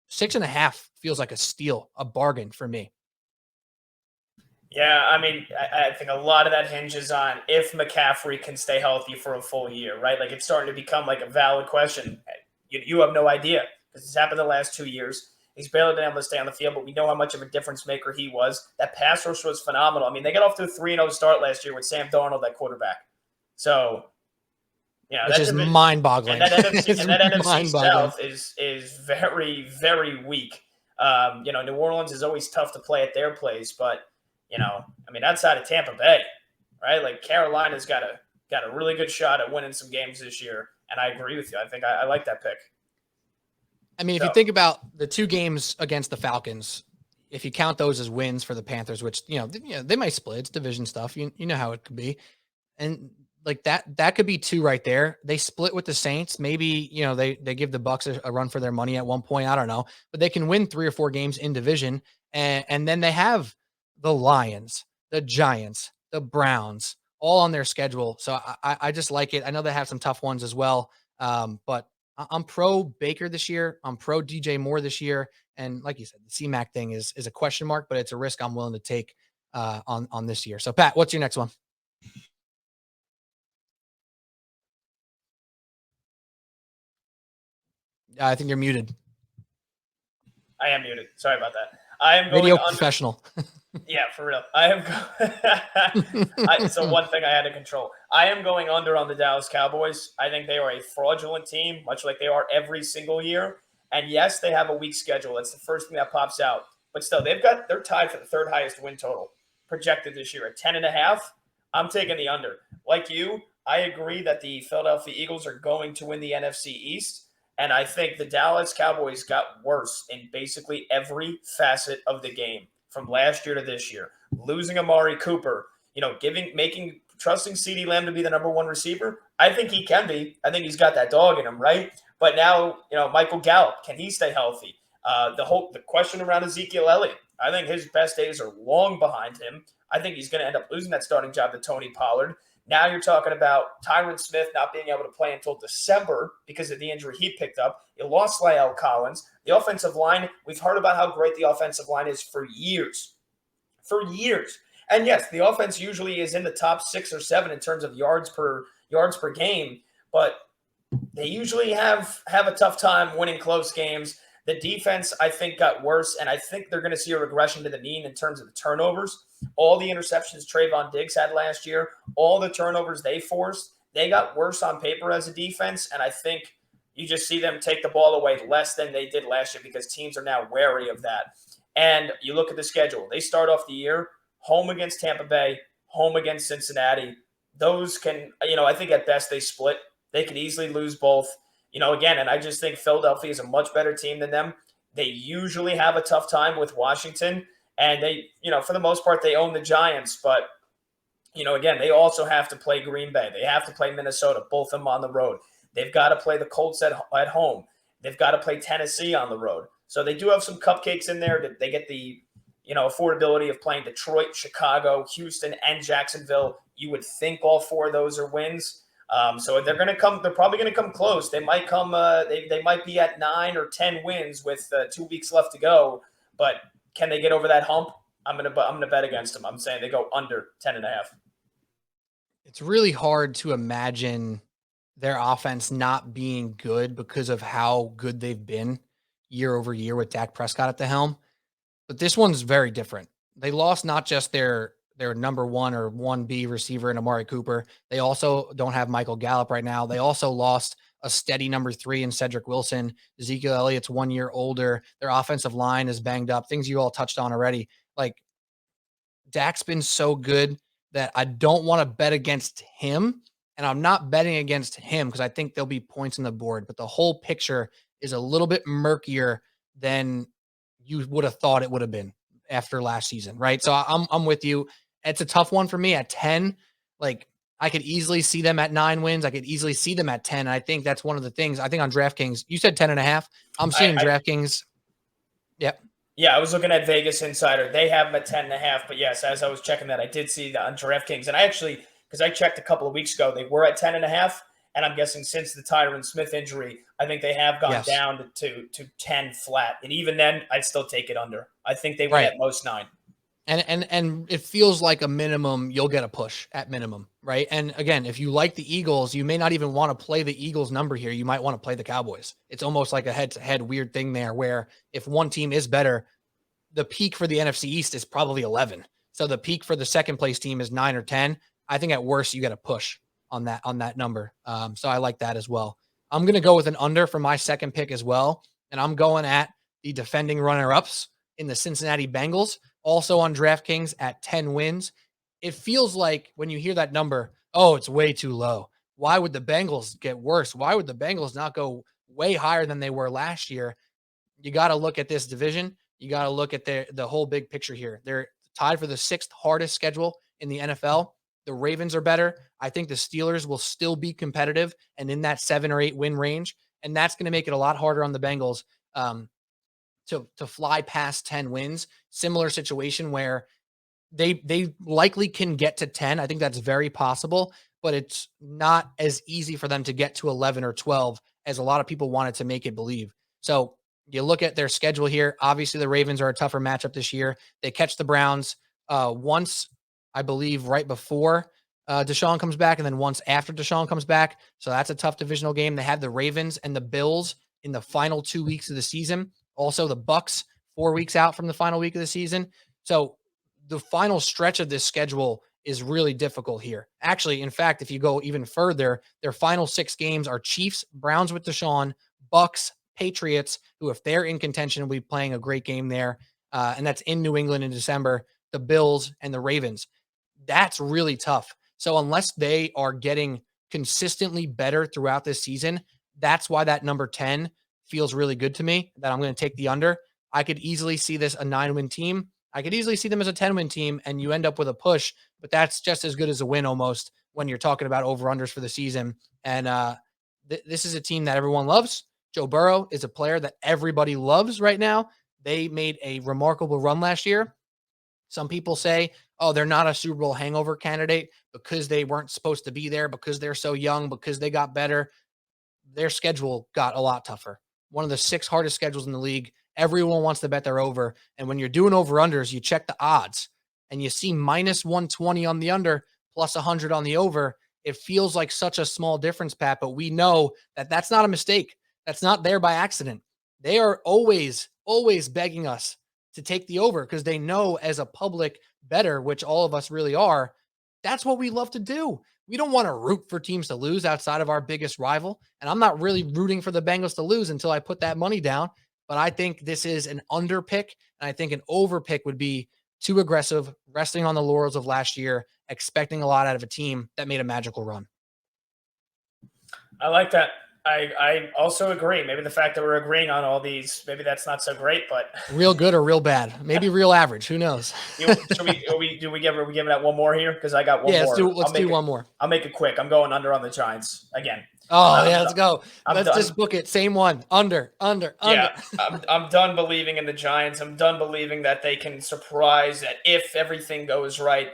B: 6.5 feels like a steal, a bargain for me.
C: Yeah, I mean, I think a lot of that hinges on if McCaffrey can stay healthy for a full year, right? Like it's starting to become like a valid question. You have no idea because it's happened the last 2 years. He's barely been able to stay on the field, but we know how much of a difference maker he was. That pass rush was phenomenal. I mean, they got off to a 3-0 start last year with Sam Darnold at quarterback. So, yeah,
B: which is mind-boggling.
C: And that NFC South is very, very weak. New Orleans is always tough to play at their place, but I mean, outside of Tampa Bay, right? Like Carolina's got a really good shot at winning some games this year, and I agree with you. I think I like that pick.
B: I mean, if you think about the 2 games against the Falcons, if you count those as wins for the Panthers, which they might split, it's division stuff. You know how it could be, and like that could be 2 right there. They split with the Saints. Maybe they give the Bucks a run for their money at one point. I don't know, but they can win 3 or 4 games in division, and then they have the Lions, the Giants, the Browns, all on their schedule. So I just like it. I know they have some tough ones as well, but I'm pro Baker this year. I'm pro DJ Moore this year. And like you said, the C-Mac thing is a question mark, but it's a risk I'm willing to take on this year. So, Pat, what's your next one? I think you're muted.
C: I am muted. Sorry about that. I am
B: radio professional.
C: Yeah, for real. So one thing I had to control. I am going under on the Dallas Cowboys. I think they are a fraudulent team, much like they are every single year. And yes, they have a weak schedule. That's the first thing that pops out. But still, they're tied for the 3rd highest win total projected this year at 10.5. I'm taking the under. Like you, I agree that the Philadelphia Eagles are going to win the NFC East. And I think the Dallas Cowboys got worse in basically every facet of the game from last year to this year. Losing Amari Cooper, trusting CeeDee Lamb to be the number 1 receiver. I think he can be. I think he's got that dog in him, right? But now, Michael Gallup, can he stay healthy? The question around Ezekiel Elliott, I think his best days are long behind him. I think he's going to end up losing that starting job to Tony Pollard. Now you're talking about Tyron Smith not being able to play until December because of the injury he picked up. You lost La'el Collins. The offensive line, we've heard about how great the offensive line is for years. For years. And yes, the offense usually is in the top 6 or 7 in terms of yards per game, but they usually have a tough time winning close games. The defense, I think, got worse, and I think they're going to see a regression to the mean in terms of the turnovers. All the interceptions Trayvon Diggs had last year, all the turnovers they forced, they got worse on paper as a defense, and I think you just see them take the ball away less than they did last year because teams are now wary of that. And you look at the schedule. They start off the year home against Tampa Bay, home against Cincinnati. Those can, I think at best they split. They could easily lose both. Again, and I just think Philadelphia is a much better team than them. They usually have a tough time with Washington, and they, for the most part, they own the Giants. But, again, they also have to play Green Bay. They have to play Minnesota, both of them on the road. They've got to play the Colts at home. They've got to play Tennessee on the road. So they do have some cupcakes in there. They get the, affordability of playing Detroit, Chicago, Houston, and Jacksonville. You would think all 4 of those are wins. So they're probably going to come close. They might come, they might be at 9 or 10 wins with 2 weeks left to go, but can they get over that hump? I'm going to bet against them. I'm saying they go under 10.5.
B: It's really hard to imagine their offense not being good because of how good they've been year over year with Dak Prescott at the helm. But this one's very different. They lost not just their number 1 or 1B receiver in Amari Cooper. They also don't have Michael Gallup right now. They also lost a steady number 3 in Cedric Wilson. Ezekiel Elliott's 1 year older. Their offensive line is banged up. Things you all touched on already. Like, Dak's been so good that I don't want to bet against him And I'm not betting against him because I think there'll be points on the board, but the whole picture is a little bit murkier than you would have thought it would have been after last season, right? So I'm with you. It's a tough one for me at 10. Like I could easily see them at 9 wins. I could easily see them at 10. And I think that's one of the things. I think on DraftKings, you said 10.5. I'm seeing DraftKings. Yep.
C: Yeah, I was looking at Vegas Insider. They have them at 10.5. But yes, as I was checking that, I did see that on DraftKings. And I actually, because I checked a couple of weeks ago, they were at 10.5. And I'm guessing since the Tyron Smith injury, I think they have gone down to 10 flat. And even then, I'd still take it under. I think they win at most 9.
B: And it feels like a minimum, you'll get a push at minimum, right? And again, if you like the Eagles, you may not even want to play the Eagles number here. You might want to play the Cowboys. It's almost like a head-to-head weird thing there where if one team is better, the peak for the NFC East is probably 11. So the peak for the second place team is 9 or 10. I think at worst, you get a push on that number. So I like that as well. I'm going to go with an under for my second pick as well. And I'm going at the defending runner-ups in the Cincinnati Bengals, also on DraftKings at 10 wins. It feels like when you hear that number, oh, it's way too low. Why would the Bengals get worse? Why would the Bengals not go way higher than they were last year? You got to look at this division. You got to look at the whole big picture here. They're tied for the 6th hardest schedule in the NFL. The Ravens are better. I think the Steelers will still be competitive and in that 7 or 8 win range. And that's going to make it a lot harder on the Bengals to fly past 10 wins. Similar situation where they likely can get to 10. I think that's very possible, but it's not as easy for them to get to 11 or 12 as a lot of people wanted to make it believe. So you look at their schedule here. Obviously, the Ravens are a tougher matchup this year. They catch the Browns once, I believe, right before Deshaun comes back, and then once after Deshaun comes back. So that's a tough divisional game. They had the Ravens and the Bills in the final 2 weeks of the season. Also, the Bucks 4 weeks out from the final week of the season. So the final stretch of this schedule is really difficult here. Actually, in fact, if you go even further, their final 6 games are Chiefs, Browns with Deshaun, Bucks, Patriots, who, if they're in contention, will be playing a great game there. And that's in New England in December, the Bills and the Ravens. That's really tough. So unless they are getting consistently better throughout this season, that's why that number 10 feels really good to me, that I'm going to take the under. I could easily see this a 9-win team. I could easily see them as a 10-win team, and you end up with a push, but that's just as good as a win almost when you're talking about over-unders for the season. And this is a team that everyone loves. Joe Burrow is a player that everybody loves right now. They made a remarkable run last year. Some people say, oh, they're not a Super Bowl hangover candidate because they weren't supposed to be there, because they're so young, because they got better. Their schedule got a lot tougher. One of the 6 hardest schedules in the league. Everyone wants to bet they're over. And when you're doing over-unders, you check the odds and you see minus 120 on the under, plus 100 on the over. It feels like such a small difference, Pat, but we know that that's not a mistake. That's not there by accident. They are always begging us to take the over because they know as a public bettor, which all of us really are, that's what we love to do. We don't want to root for teams to lose outside of our biggest rival. And I'm not really rooting for the Bengals to lose until I put that money down. But I think this is an under pick. And I think an over pick would be too aggressive, resting on the laurels of last year, expecting a lot out of a team that made a magical run.
C: I like that. I also agree. Maybe the fact that we're agreeing on all these, maybe that's not so great, but
B: real good or real bad, maybe real average. Who knows?
C: Are we giving that one more here? Because I got one more.
B: Let's do one more.
C: I'll make it quick. I'm going under on the Giants again.
B: Oh yeah, let's go. Let's just book it. Same one. Under.
C: Yeah, I'm done believing in the Giants. I'm done believing that they can surprise, that if everything goes right.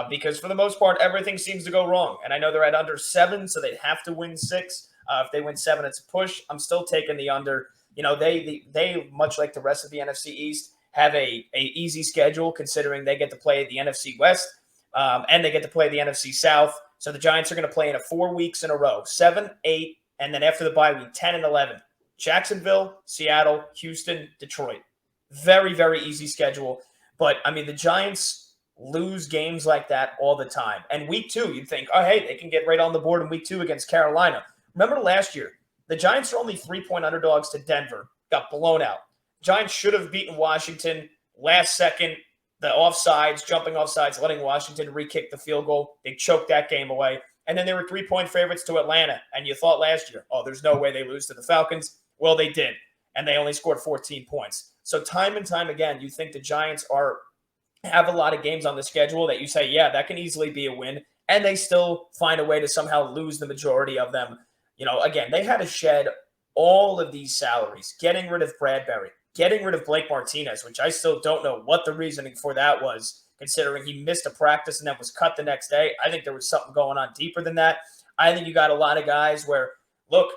C: Because for the most part, everything seems to go wrong. And I know they're at under 7, so they'd have to win 6. If they win 7, it's a push. I'm still taking the under. You know, they much like the rest of the NFC East, have a easy schedule considering they get to play the NFC West and they get to play the NFC South. So the Giants are going to play in 4 weeks in a row, 7, 8, and then after the bye week, 10 and 11. Jacksonville, Seattle, Houston, Detroit. Very, very easy schedule. But, I mean, the Giants lose games like that all the time. And week 2, you'd think, oh, hey, they can get right on the board in week 2 against Carolina. Remember last year, the Giants are only 3-point underdogs to Denver, got blown out. Giants should have beaten Washington last second. The offsides, jumping offsides, letting Washington re-kick the field goal. They choked that game away. And then they were 3-point favorites to Atlanta. And you thought last year, oh, there's no way they lose to the Falcons. Well, they did. And they only scored 14 points. So time and time again, you think the Giants have a lot of games on the schedule that you say, yeah, that can easily be a win. And they still find a way to somehow lose the majority of them. Again, they had to shed all of these salaries, getting rid of Bradbury, getting rid of Blake Martinez, which I still don't know what the reasoning for that was, considering he missed a practice and then was cut the next day. I think there was something going on deeper than that. I think you got a lot of guys where, look,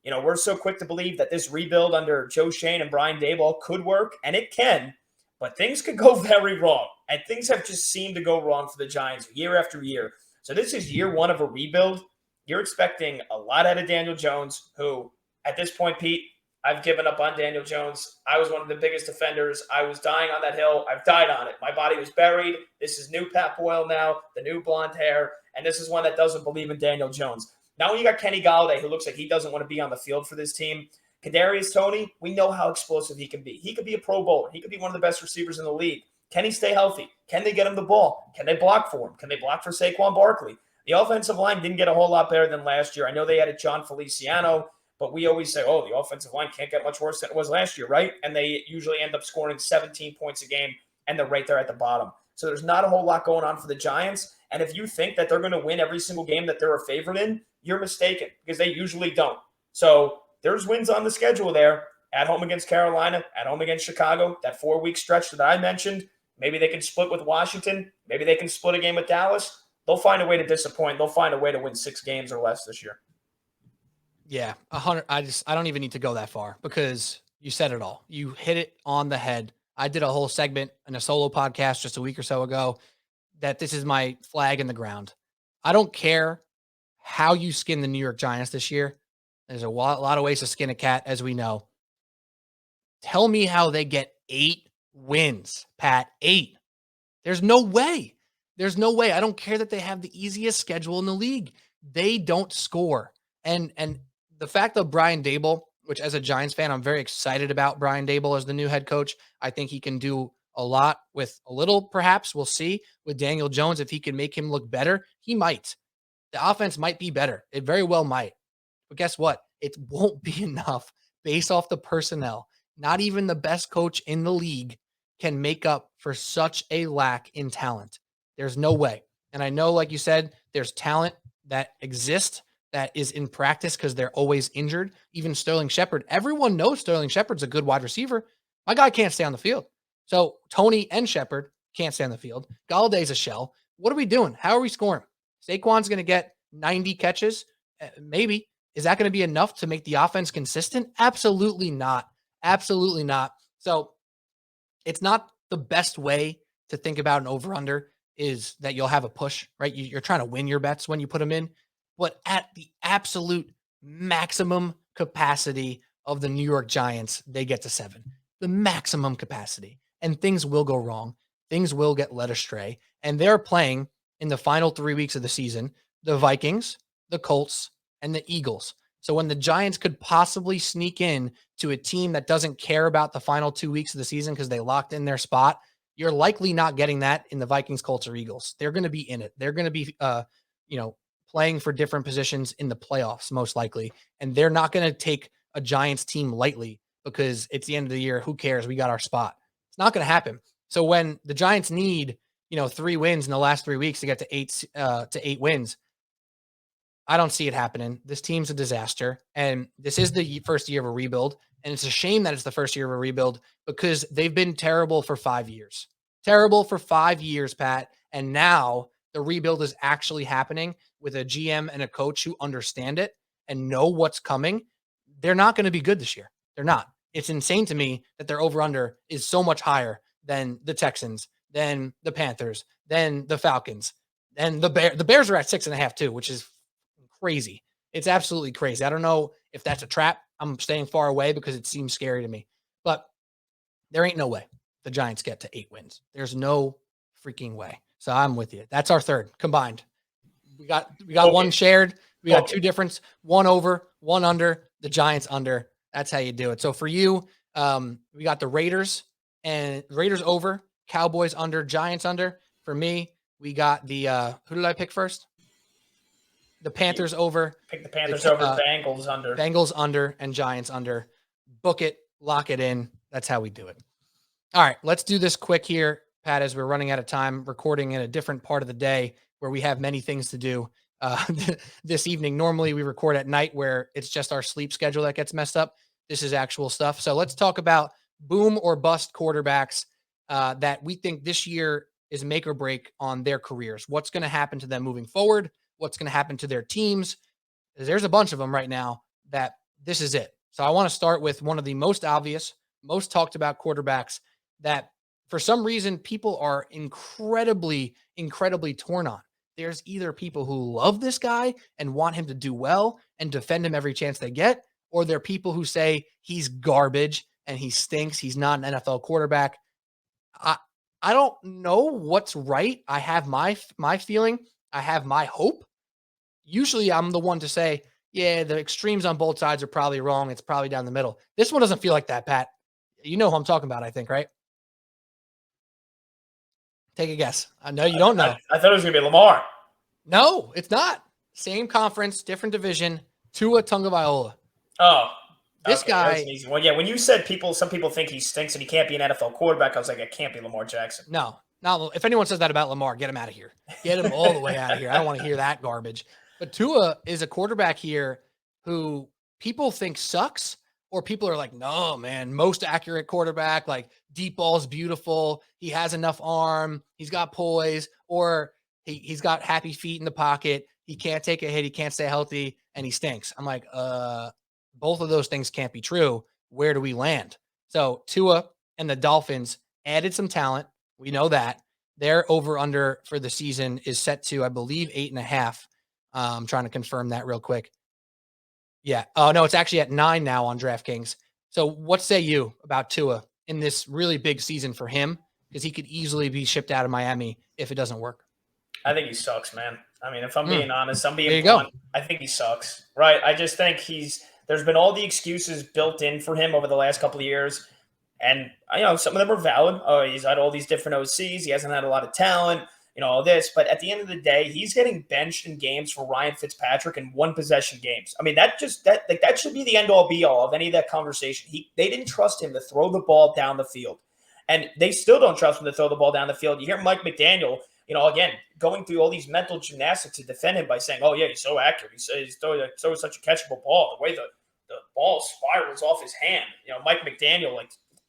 C: we're so quick to believe that this rebuild under Joe Shane and Brian Daboll could work, and it can, but things could go very wrong. And things have just seemed to go wrong for the Giants year after year. So this is year one of a rebuild. You're expecting a lot out of Daniel Jones, who, at this point, Pete, I've given up on Daniel Jones. I was one of the biggest defenders. I was dying on that hill. I've died on it. My body was buried. This is new Pat Boyle now, the new blonde hair, and this is one that doesn't believe in Daniel Jones. Now when you got Kenny Golladay, who looks like he doesn't want to be on the field for this team, Kadarius Toney, we know how explosive he can be. He could be a Pro Bowler. He could be one of the best receivers in the league. Can he stay healthy? Can they get him the ball? Can they block for him? Can they block for Saquon Barkley? The offensive line didn't get a whole lot better than last year. I know they added John Feliciano, but we always say, oh, the offensive line can't get much worse than it was last year, right? And they usually end up scoring 17 points a game, and they're right there at the bottom. So there's not a whole lot going on for the Giants. And if you think that they're going to win every single game that they're a favorite in, you're mistaken, because they usually don't. So there's wins on the schedule there. At home against Carolina, at home against Chicago, that 4-week stretch that I mentioned. Maybe they can split with Washington. Maybe they can split a game with Dallas. They'll find a way to disappoint. They'll find a way to win 6 games or less this year.
B: Yeah, 100. I don't even need to go that far because you said it all. You hit it on the head. I did a whole segment in a solo podcast just a week or so ago that this is my flag in the ground. I don't care how you skin the New York Giants this year. There's a lot of ways to skin a cat, as we know. Tell me how they get 8 wins, Pat. 8. There's no way. There's no way. I don't care that they have the easiest schedule in the league. They don't score. And the fact of Brian Daboll, which as a Giants fan, I'm very excited about Brian Daboll as the new head coach. I think he can do a lot with a little, perhaps. We'll see with Daniel Jones. If he can make him look better, he might. The offense might be better. It very well might. But guess what? It won't be enough based off the personnel. Not even the best coach in the league can make up for such a lack in talent. There's no way. And I know, like you said, there's talent that exists that is in practice because they're always injured. Even Sterling Shepard. Everyone knows Sterling Shepard's a good wide receiver. My guy can't stay on the field. So Toney and Shepard can't stay on the field. Galladay's a shell. What are we doing? How are we scoring? Saquon's going to get 90 catches. Maybe. Is that going to be enough to make the offense consistent? Absolutely not. Absolutely not. So it's not the best way to think about an over-under is that you'll have a push, right? You're trying to win your bets when you put them in. But at the absolute maximum capacity of the New York Giants, they get to 7. The maximum capacity. And things will go wrong. Things will get led astray. And they're playing in the final 3 weeks of the season, the Vikings, the Colts, and the Eagles. So when the Giants could possibly sneak in to a team that doesn't care about the final 2 weeks of the season because they locked in their spot, you're likely not getting that in the Vikings, Colts, or Eagles. They're going to be in it. They're going to be, playing for different positions in the playoffs, most likely. And they're not going to take a Giants team lightly because it's the end of the year. Who cares? We got our spot. It's not going to happen. So when the Giants need, 3 wins in the last 3 weeks to get to 8 wins, I don't see it happening. This team's a disaster. And this is the first year of a rebuild. And it's a shame that it's the first year of a rebuild because they've been terrible for 5 years. Terrible for 5 years, Pat. And now the rebuild is actually happening with a GM and a coach who understand it and know what's coming. They're not going to be good this year. They're not. It's insane to me that their over-under is so much higher than the Texans, than the Panthers, than the Falcons, and the Bears. The Bears are at 6.5 too, which is crazy. It's absolutely crazy. I don't know if that's a trap. I'm staying far away because it seems scary to me. But there ain't no way the Giants get to 8 wins. There's no freaking way. So I'm with you. That's our third combined. We got one shared. We got 2 difference. 1 over, 1 under. The Giants under. That's how you do it. So for you, we got the Raiders over, Cowboys under, Giants under. For me, we got the who did I pick first? The Panthers over.
C: Pick the Panthers over, Bengals under.
B: Bengals under and Giants under. Book it, lock it in. That's how we do it. All right, let's do this quick here, Pat, as we're running out of time, recording in a different part of the day where we have many things to do this evening. Normally we record at night where it's just our sleep schedule that gets messed up. This is actual stuff. So let's talk about boom or bust quarterbacks that we think this year is make or break on their careers. What's going to happen to them moving forward? What's going to happen to their teams? There's a bunch of them right now that this is it. So I want to start with one of the most obvious, most talked about quarterbacks that for some reason people are incredibly torn on. There's either people who love this guy and want him to do well and defend him every chance they get, or there are people who say he's garbage and he stinks. He's not an NFL quarterback. I don't know what's right. I have my feeling. I have my hope. Usually I'm the one to say, yeah, the extremes on both sides are probably wrong. It's probably down the middle. This one doesn't feel like that, Pat. You know who I'm talking about, I think, right? Take a guess. I know you don't know.
C: I thought it was going to be Lamar.
B: No, it's not. Same conference, different division. Tua Tagovailoa.
C: Oh,
B: this guy.
C: That's an easy one. Yeah, when you said some people think he stinks and he can't be an NFL quarterback, I was like, it can't be Lamar Jackson.
B: No. If anyone says that about Lamar, get him out of here. Get him all the way out of here. I don't want to hear that garbage. But Tua is a quarterback here who people think sucks, or people are like, no, man, most accurate quarterback, like deep ball's beautiful. He has enough arm. He's got poise, or he's got happy feet in the pocket. He can't take a hit. He can't stay healthy, and he stinks. I'm like, both of those things can't be true. Where do we land? So Tua and the Dolphins added some talent. We know that. Their over-under for the season is set to, I believe, 8.5. I'm trying to confirm that real quick. Yeah. Oh, no, it's actually at 9 now on DraftKings. So what say you about Tua in this really big season for him? Because he could easily be shipped out of Miami if it doesn't work.
C: I think he sucks, man. I mean, if I'm being honest, I'm being
B: There you
C: blunt.
B: go.
C: I think he sucks, right? I just think there's been all the excuses built in for him over the last couple of years. And, some of them are valid. Oh, he's had all these different OCs. He hasn't had a lot of talent. All this, but at the end of the day, he's getting benched in games for Ryan Fitzpatrick in one possession games. I mean, that should be the end all be all of any of that conversation. They didn't trust him to throw the ball down the field, and they still don't trust him to throw the ball down the field. You hear Mike McDaniel, again, going through all these mental gymnastics to defend him by saying, "Oh yeah, he's so accurate. He's throwing such a catchable ball. The way the ball spirals off his hand." Mike McDaniel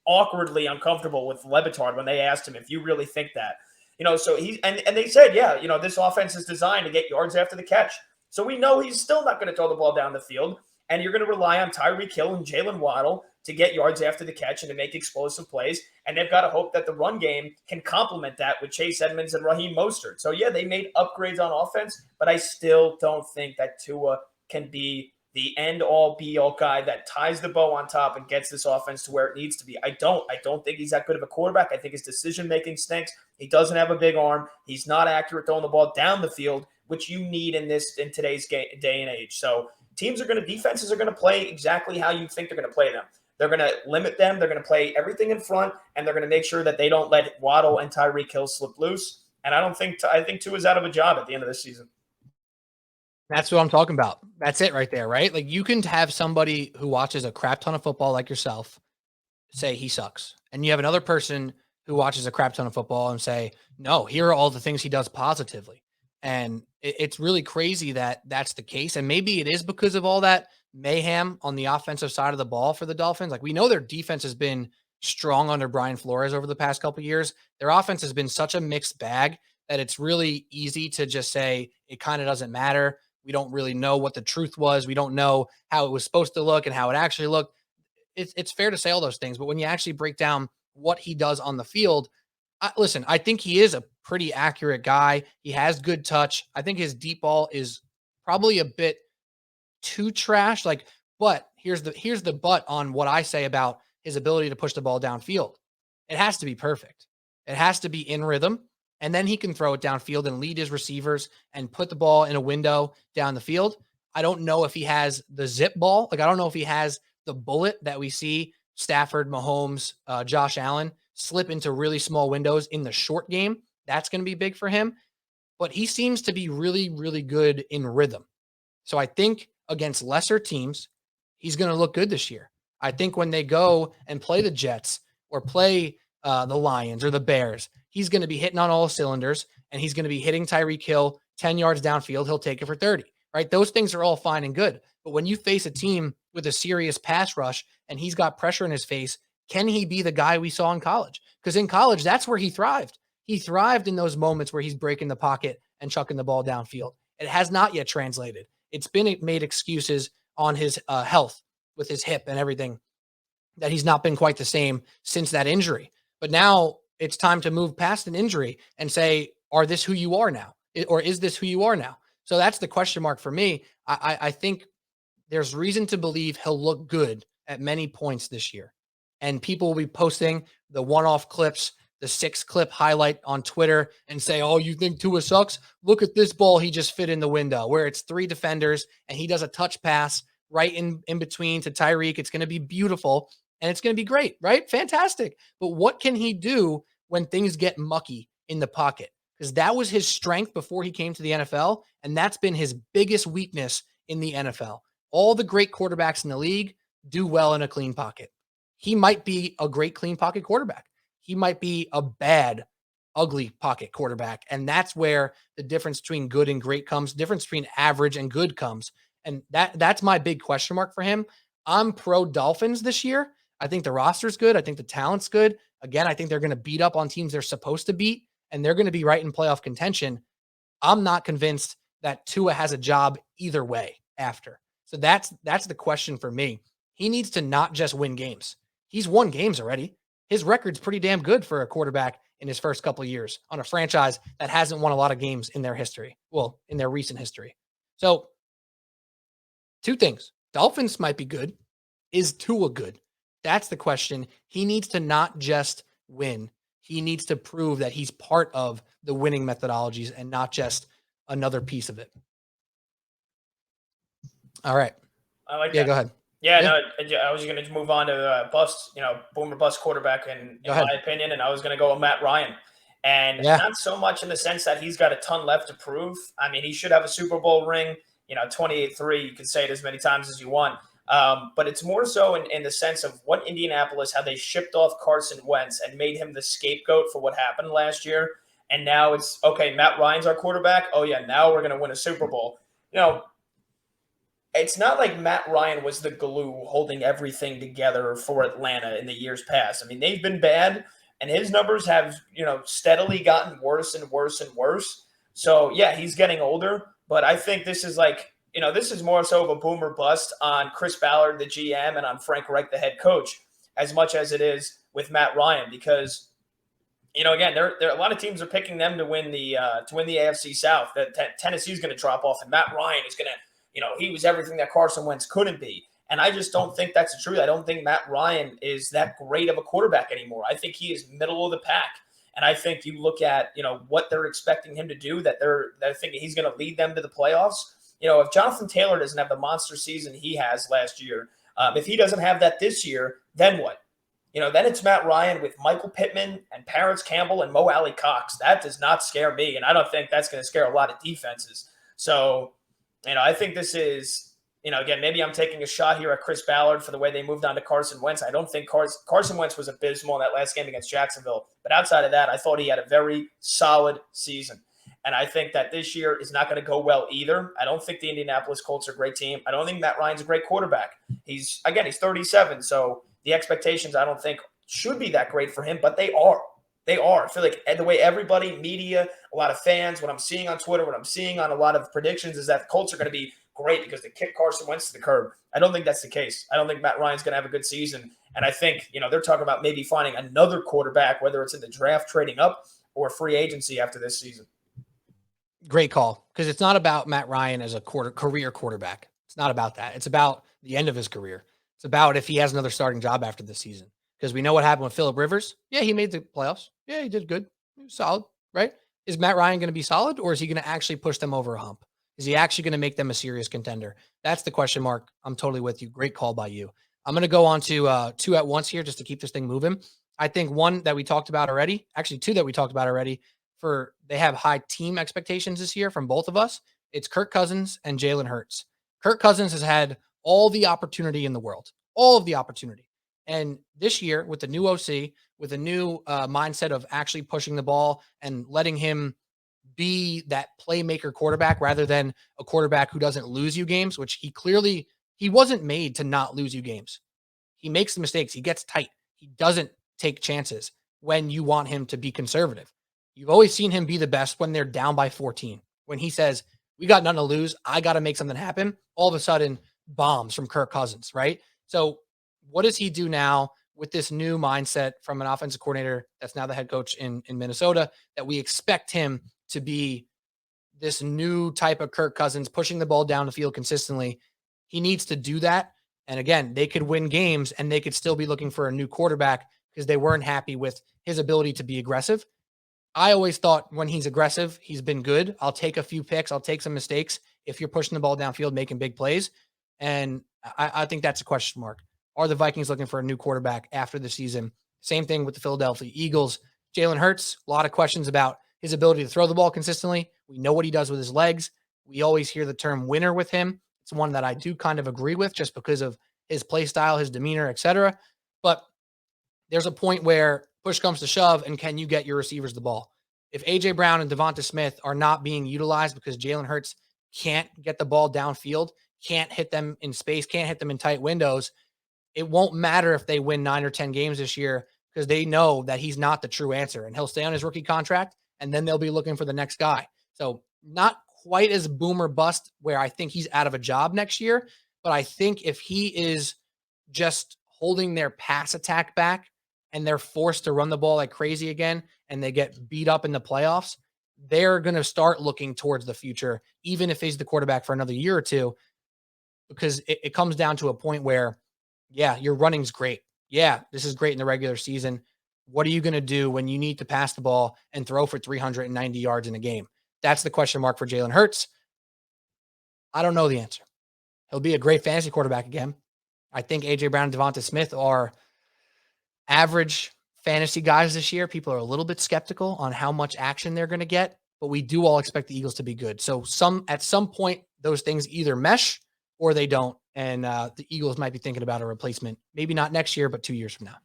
C: awkwardly uncomfortable with Le Batard when they asked him if you really think that. So and they said, yeah, this offense is designed to get yards after the catch. So we know he's still not going to throw the ball down the field. And you're going to rely on Tyreek Hill and Jalen Waddle to get yards after the catch and to make explosive plays. And they've got to hope that the run game can complement that with Chase Edmonds and Raheem Mostert. So, yeah, they made upgrades on offense, but I still don't think that Tua can be the end-all, be-all guy that ties the bow on top and gets this offense to where it needs to be. I don't think he's that good of a quarterback. I think his decision-making stinks. He doesn't have a big arm. He's not accurate throwing the ball down the field, which you need in today's day and age. So defenses are going to play exactly how you think they're going to play them. They're going to limit them. They're going to play everything in front, and they're going to make sure that they don't let Waddle and Tyreek Hill slip loose. And I think Tua's out of a job at the end of this season.
B: That's what I'm talking about. That's it right there, right? Like you can have somebody who watches a crap ton of football like yourself say he sucks. And you have another person who watches a crap ton of football and say, no, here are all the things he does positively. And it's really crazy that that's the case. And maybe it is because of all that mayhem on the offensive side of the ball for the Dolphins. Like we know their defense has been strong under Brian Flores over the past couple of years. Their offense has been such a mixed bag that it's really easy to just say it kind of doesn't matter. We don't really know what the truth was. We don't know how it was supposed to look and how it actually looked. It's fair to say all those things, but when you actually break down what he does on the field, listen, I think he is a pretty accurate guy. He has good touch. I think his deep ball is probably a bit too trash. But here's the but on what I say about his ability to push the ball downfield. It has to be perfect. It has to be in rhythm. And then he can throw it downfield and lead his receivers and put the ball in a window down the field. I don't know if he has the zip ball. I don't know if he has the bullet that we see Stafford, Mahomes, Josh Allen slip into really small windows in the short game. That's going to be big for him. But he seems to be really, really good in rhythm. So I think against lesser teams, he's going to look good this year. I think when they go and play the Jets or play the Lions or the Bears, he's going to be hitting on all cylinders, and he's going to be hitting Tyreek Hill 10 yards downfield. He'll take it for 30, right? Those things are all fine and good. But when you face a team with a serious pass rush and he's got pressure in his face, can he be the guy we saw in college? Because in college, that's where he thrived. He thrived in those moments where he's breaking the pocket and chucking the ball downfield. It has not yet translated. It's been made excuses on his health with his hip and everything, that he's not been quite the same since that injury. But now it's time to move past an injury and say, are this who you are now? Or is this who you are now? So that's the question mark for me. I think there's reason to believe he'll look good at many points this year. And people will be posting the one-off clips, the 6-clip highlight on Twitter and say, oh, you think Tua sucks? Look at this ball he just fit in the window, where it's 3 defenders and he does a touch pass right in between to Tyreek. It's going to be beautiful and it's going to be great, right? Fantastic. But what can he do when things get mucky in the pocket? Because that was his strength before he came to the NFL, and that's been his biggest weakness in the NFL. All the great quarterbacks in the league do well in a clean pocket. He might be a great clean pocket quarterback. He might be a bad, ugly pocket quarterback. And that's where the difference between good and great comes, difference between average and good comes. And that's my big question mark for him. I'm pro Dolphins this year. I think the roster's good. I think the talent's good. Again, I think they're going to beat up on teams they're supposed to beat, and they're going to be right in playoff contention. I'm not convinced that Tua has a job either way after. So that's the question for me. He needs to not just win games. He's won games already. His record's pretty damn good for a quarterback in his first couple of years on a franchise that hasn't won a lot of games in their history. Well, in their recent history. So 2 things. Dolphins might be good. Is Tua good? That's the question. He needs to not just win. He needs to prove that he's part of the winning methodologies and not just another piece of it. All right.
C: I like that.
B: Yeah, go ahead.
C: Yeah, no, I was going to move on to bust, boomer bust quarterback in my opinion, and I was going to go with Matt Ryan. And not so much in the sense that he's got a ton left to prove. I mean, he should have a Super Bowl ring, 28-3. You can say it as many times as you want. But it's more so in the sense of what Indianapolis, how they shipped off Carson Wentz and made him the scapegoat for what happened last year. And now it's, okay, Matt Ryan's our quarterback. Oh, yeah, now we're going to win a Super Bowl. It's not like Matt Ryan was the glue holding everything together for Atlanta in the years past. I mean, they've been bad, and his numbers have, steadily gotten worse and worse and worse. So, yeah, he's getting older, but I think this is this is more so of a boomer bust on Chris Ballard, the GM, and on Frank Reich, the head coach, as much as it is with Matt Ryan, because, again, there a lot of teams are picking them to win the AFC South. That Tennessee's going to drop off, and Matt Ryan is going to, he was everything that Carson Wentz couldn't be. And I just don't think that's the truth. I don't think Matt Ryan is that great of a quarterback anymore. I think he is middle of the pack. And I think you look at, what they're expecting him to do, that they're thinking he's going to lead them to the playoffs. If Jonathan Taylor doesn't have the monster season he has last year, if he doesn't have that this year, then what? Then it's Matt Ryan with Michael Pittman and Parris Campbell and Mo Alley Cox. That does not scare me, and I don't think that's going to scare a lot of defenses. So, I think this is, again, maybe I'm taking a shot here at Chris Ballard for the way they moved on to Carson Wentz. I don't think Carson Wentz was abysmal in that last game against Jacksonville. But outside of that, I thought he had a very solid season. And I think that this year is not going to go well either. I don't think the Indianapolis Colts are a great team. I don't think Matt Ryan's a great quarterback. He's 37, so the expectations I don't think should be that great for him, but they are. They are. I feel like the way everybody, media, a lot of fans, what I'm seeing on Twitter, what I'm seeing on a lot of predictions is that the Colts are going to be great because they kick Carson Wentz to the curb. I don't think that's the case. I don't think Matt Ryan's going to have a good season. And I think, they're talking about maybe finding another quarterback, whether it's in the draft, trading up, or free agency after this season.
B: Great call, because it's not about Matt Ryan as a career quarterback. It's not about that. It's about the end of his career. It's about if he has another starting job after this season. Because we know what happened with Phillip Rivers. Yeah, he made the playoffs. Yeah, he did good. He was solid, right? Is Matt Ryan going to be solid, or is he going to actually push them over a hump? Is he actually going to make them a serious contender? That's the question mark. I'm totally with you. Great call by you. I'm going to go on to 2 at once here just to keep this thing moving. I think one that we talked about already, actually 2 that we talked about already, they have high team expectations this year from both of us. It's Kirk Cousins and Jalen Hurts. Kirk Cousins has had all the opportunity in the world, all of the opportunity. And this year, with the new OC, with a new mindset of actually pushing the ball and letting him be that playmaker quarterback rather than a quarterback who doesn't lose you games, which he wasn't made to not lose you games. He makes the mistakes. He gets tight. He doesn't take chances when you want him to be conservative. You've always seen him be the best when they're down by 14. When he says, we got nothing to lose, I got to make something happen, all of a sudden, bombs from Kirk Cousins, right? So what does he do now with this new mindset from an offensive coordinator that's now the head coach in Minnesota, that we expect him to be this new type of Kirk Cousins, pushing the ball down the field consistently? He needs to do that. And again, they could win games and they could still be looking for a new quarterback because they weren't happy with his ability to be aggressive. I always thought when he's aggressive, he's been good. I'll take a few picks. I'll take some mistakes if you're pushing the ball downfield, making big plays. And I think that's a question mark. Are the Vikings looking for a new quarterback after the season? Same thing with the Philadelphia Eagles. Jalen Hurts, a lot of questions about his ability to throw the ball consistently. We know what he does with his legs. We always hear the term winner with him. It's one that I do kind of agree with just because of his play style, his demeanor, etc. But there's a point where push comes to shove, and can you get your receivers the ball? If A.J. Brown and Devonta Smith are not being utilized because Jalen Hurts can't get the ball downfield, can't hit them in space, can't hit them in tight windows, it won't matter if they win 9 or 10 games this year because they know that he's not the true answer, and he'll stay on his rookie contract, and then they'll be looking for the next guy. So not quite as boom or bust where I think he's out of a job next year, but I think if he is just holding their pass attack back and they're forced to run the ball like crazy again and they get beat up in the playoffs, they're going to start looking towards the future, even if he's the quarterback for another year or two, because it comes down to a point where, yeah, your running's great. Yeah, this is great in the regular season. What are you going to do when you need to pass the ball and throw for 390 yards in a game? That's the question mark for Jalen Hurts. I don't know the answer. He'll be a great fantasy quarterback again. I think A.J. Brown and Devonta Smith are average fantasy guys this year. People are a little bit skeptical on how much action they're going to get, but we do all expect the Eagles to be good. So at some point, those things either mesh or they don't. And the Eagles might be thinking about a replacement, maybe not next year, but 2 years from now.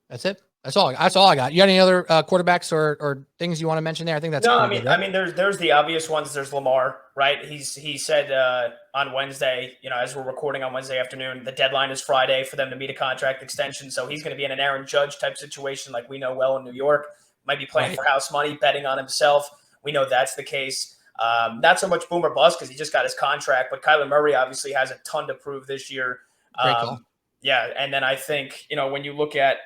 B: That's it. That's all I got. You got any other quarterbacks or things you want to mention there? I think that's
C: no.
B: good, right?
C: I mean, there's the obvious ones. There's Lamar, right? He said on Wednesday, as we're recording on Wednesday afternoon, the deadline is Friday for them to meet a contract extension. So he's going to be in an Aaron Judge type situation, like we know well in New York. Might be playing for house money, betting on himself. We know that's the case. Not so much boom or bust because he just got his contract, but Kyler Murray obviously has a ton to prove this year.
B: Great call.
C: Yeah, and then I think when you look at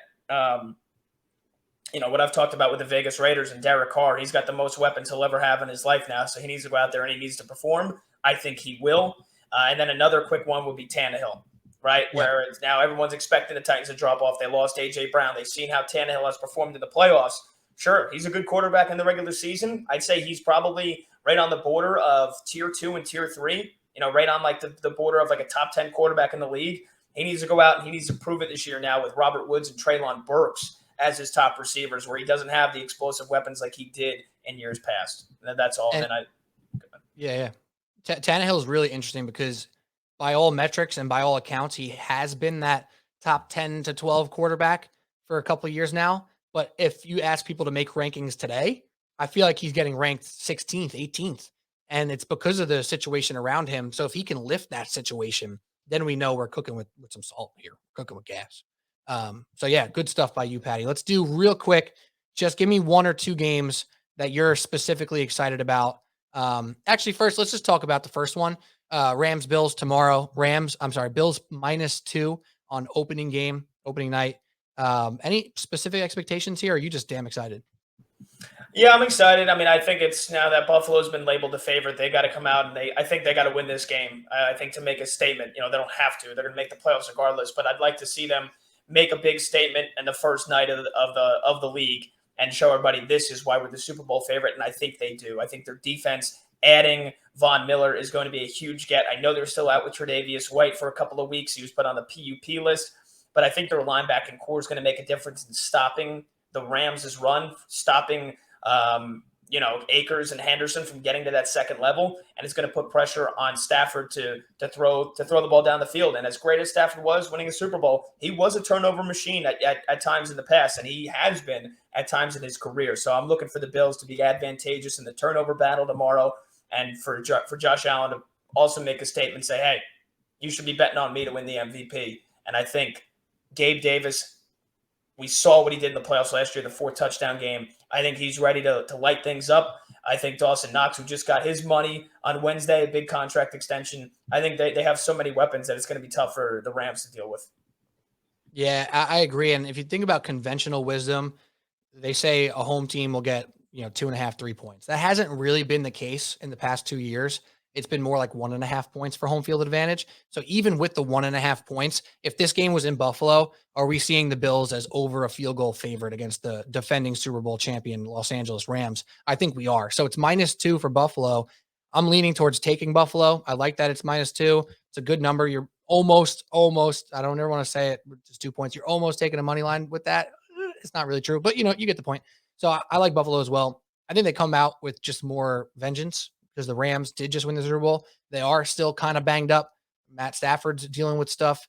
C: what I've talked about with the Vegas Raiders and Derek Carr, he's got the most weapons he'll ever have in his life now. So he needs to go out there and he needs to perform. I think he will. And then another quick one would be Tannehill, right? Yeah. Where it's now everyone's expecting the Titans to drop off. They lost A.J. Brown. They've seen how Tannehill has performed in the playoffs. Sure, he's a good quarterback in the regular season. I'd say he's probably right on the border of tier 2 and tier 3, right on like the border of like a top 10 quarterback in the league. He needs to go out and he needs to prove it this year now with Robert Woods and Treylon Burks as his top receivers, where he doesn't have the explosive weapons like he did in years past. And that's all.
B: Yeah. Tannehill is really interesting because by all metrics and by all accounts, he has been that top 10 to 12 quarterback for a couple of years now. But if you ask people to make rankings today, I feel like he's getting ranked 16th, 18th. And it's because of the situation around him. So if he can lift that situation, then we know we're cooking with some salt here, cooking with gas. So yeah, good stuff by you, Patty. Let's do real quick. Just give me 1 or 2 games that you're specifically excited about. Actually, first, let's just talk about the first one. Rams, Bills tomorrow. Bills -2 on opening night. Any specific expectations here? Or are you just damn excited?
C: Yeah, I'm excited. I mean, I think it's now that Buffalo's been labeled the favorite, they got to come out and I think they got to win this game. I think to make a statement, they don't have to. They're going to make the playoffs regardless, but I'd like to see them make a big statement in the first night of the league and show everybody this is why we're the Super Bowl favorite, and I think they do. I think their defense, adding Von Miller, is going to be a huge get. I know they're still out with Tre'Davious White for a couple of weeks. He was put on the PUP list, but I think their linebacking core is going to make a difference in stopping the Rams' run, stopping Akers and Henderson from getting to that second level, and it's going to put pressure on Stafford to throw the ball down the field. And as great as Stafford was winning a Super Bowl, he was a turnover machine at times in the past, and he has been at times in his career. So I'm looking for the Bills to be advantageous in the turnover battle tomorrow, and for Josh Allen to also make a statement, say, hey, you should be betting on me to win the MVP. And I think Gabe Davis, we saw what he did in the playoffs last year, the 4-touchdown game. I think he's ready to light things up. I think Dawson Knox, who just got his money on Wednesday, a big contract extension, I think they have so many weapons that it's going to be tough for the Rams to deal with.
B: Yeah, I agree. And if you think about conventional wisdom, they say a home team will get 2.5, 3 points. That hasn't really been the case in the past 2 years. It's been more like 1.5 points for home field advantage. So even with the 1.5 points, if this game was in Buffalo, are we seeing the Bills as over a field goal favorite against the defending Super Bowl champion Los Angeles Rams? I think we are. So it's -2 for Buffalo. I'm leaning towards taking Buffalo. I like that it's -2. It's a good number. You're almost, I don't ever want to say it, just 2 points. You're almost taking a money line with that. It's not really true, but you get the point. So I like Buffalo as well. I think they come out with just more vengeance because the Rams did just win the Super Bowl. They are still kind of banged up. Matt Stafford's dealing with stuff.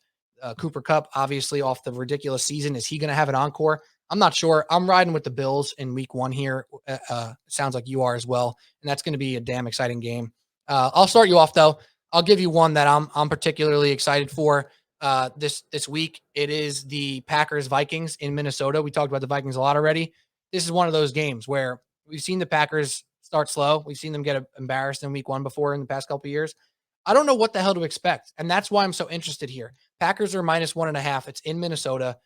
B: Cooper Kupp, obviously off the ridiculous season. Is he going to have an encore? I'm not sure. I'm riding with the Bills in week 1 here. Sounds like you are as well. And that's going to be a damn exciting game. I'll start you off though. I'll give you one that I'm particularly excited for this week. It is the Packers-Vikings in Minnesota. We talked about the Vikings a lot already. This is one of those games where we've seen the Packers start slow. We've seen them get embarrassed in week 1 before in the past couple of years. I don't know what the hell to expect. And that's why I'm so interested here. Packers are -1.5. It's in Minnesota.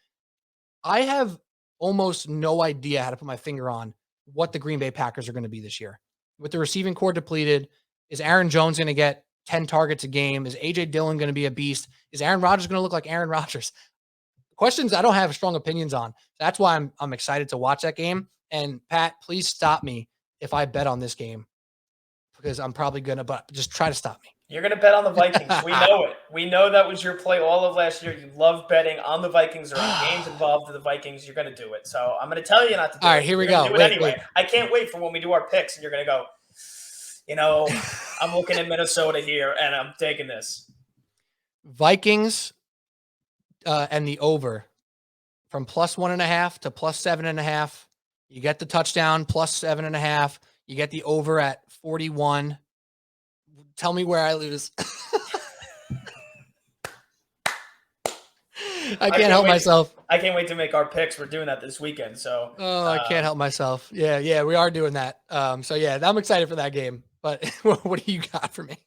B: I have almost no idea how to put my finger on what the Green Bay Packers are going to be this year. With the receiving core depleted, is Aaron Jones going to get 10 targets a game? Is A.J. Dillon going to be a beast? Is Aaron Rodgers going to look like Aaron Rodgers? Questions I don't have strong opinions on. That's why I'm excited to watch that game. And Pat, please stop me if I bet on this game because I'm probably going to, but just try to stop me.
C: You're going to bet on the Vikings. We know it. We know that was your play all of last year. You love betting on the Vikings or on games involved with the Vikings. You're going to do it. So I'm going to tell you not to do it.
B: All right, here we go.
C: Do it anyway. I can't wait for when we do our picks and you're going to go, I'm looking at Minnesota here and I'm taking this.
B: Vikings and the over from +1.5 to +7.5. You get the touchdown +7.5. You get the over at 41. Tell me where I lose. I can't help myself.
C: I can't wait to make our picks. We're doing that this weekend. So
B: I can't help myself. Yeah, we are doing that. So yeah, I'm excited for that game. But what do you got for me?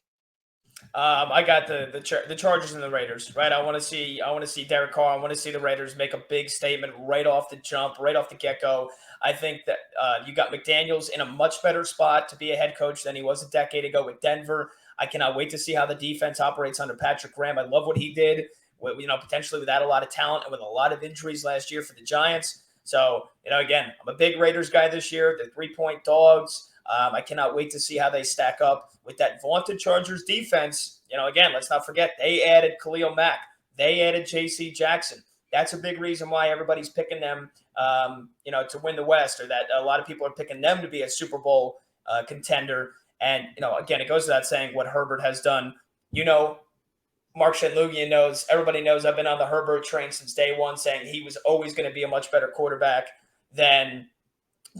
C: I got the Chargers and the Raiders, right? I want to see Derek Carr. I want to see the Raiders make a big statement right off the jump, right off the get-go. I think that you got McDaniels in a much better spot to be a head coach than he was a decade ago with Denver. I cannot wait to see how the defense operates under Patrick Graham. I love what he did, potentially without a lot of talent and with a lot of injuries last year for the Giants. So, again, I'm a big Raiders guy this year. They're 3-point dogs. I cannot wait to see how they stack up with that vaunted Chargers defense. Again, let's not forget they added Khalil Mack. They added J.C. Jackson. That's a big reason why everybody's picking them, to win the West, or that a lot of people are picking them to be a Super Bowl contender. And, again, it goes without saying what Herbert has done. Mark Shanlugian knows, everybody knows I've been on the Herbert train since day one, saying he was always going to be a much better quarterback than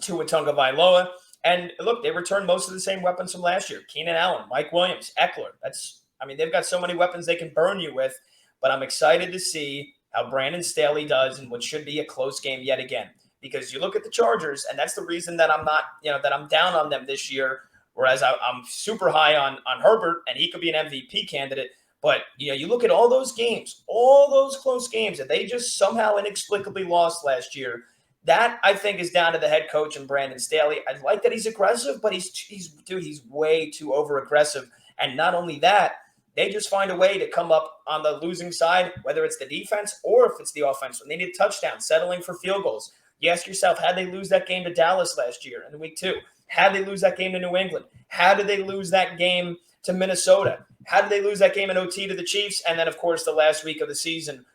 C: Tua Tagovailoa. And look, they returned most of the same weapons from last year. Keenan Allen, Mike Williams, Eckler. They've got so many weapons they can burn you with. But I'm excited to see how Brandon Staley does in what should be a close game yet again. Because you look at the Chargers, and that's the reason that I'm not, that I'm down on them this year. Whereas I'm super high on Herbert, and he could be an MVP candidate. But, you look at all those games, all those close games that they just somehow inexplicably lost last year. That, I think, is down to the head coach and Brandon Staley. I like that he's aggressive, but he's way too over-aggressive. And not only that, they just find a way to come up on the losing side, whether it's the defense or if it's the offense. When they need a touchdown, settling for field goals. You ask yourself, how did they lose that game to Dallas last year in week 2? How did they lose that game to New England? How did they lose that game to Minnesota? How did they lose that game in OT to the Chiefs? And then, of course, the last week of the season.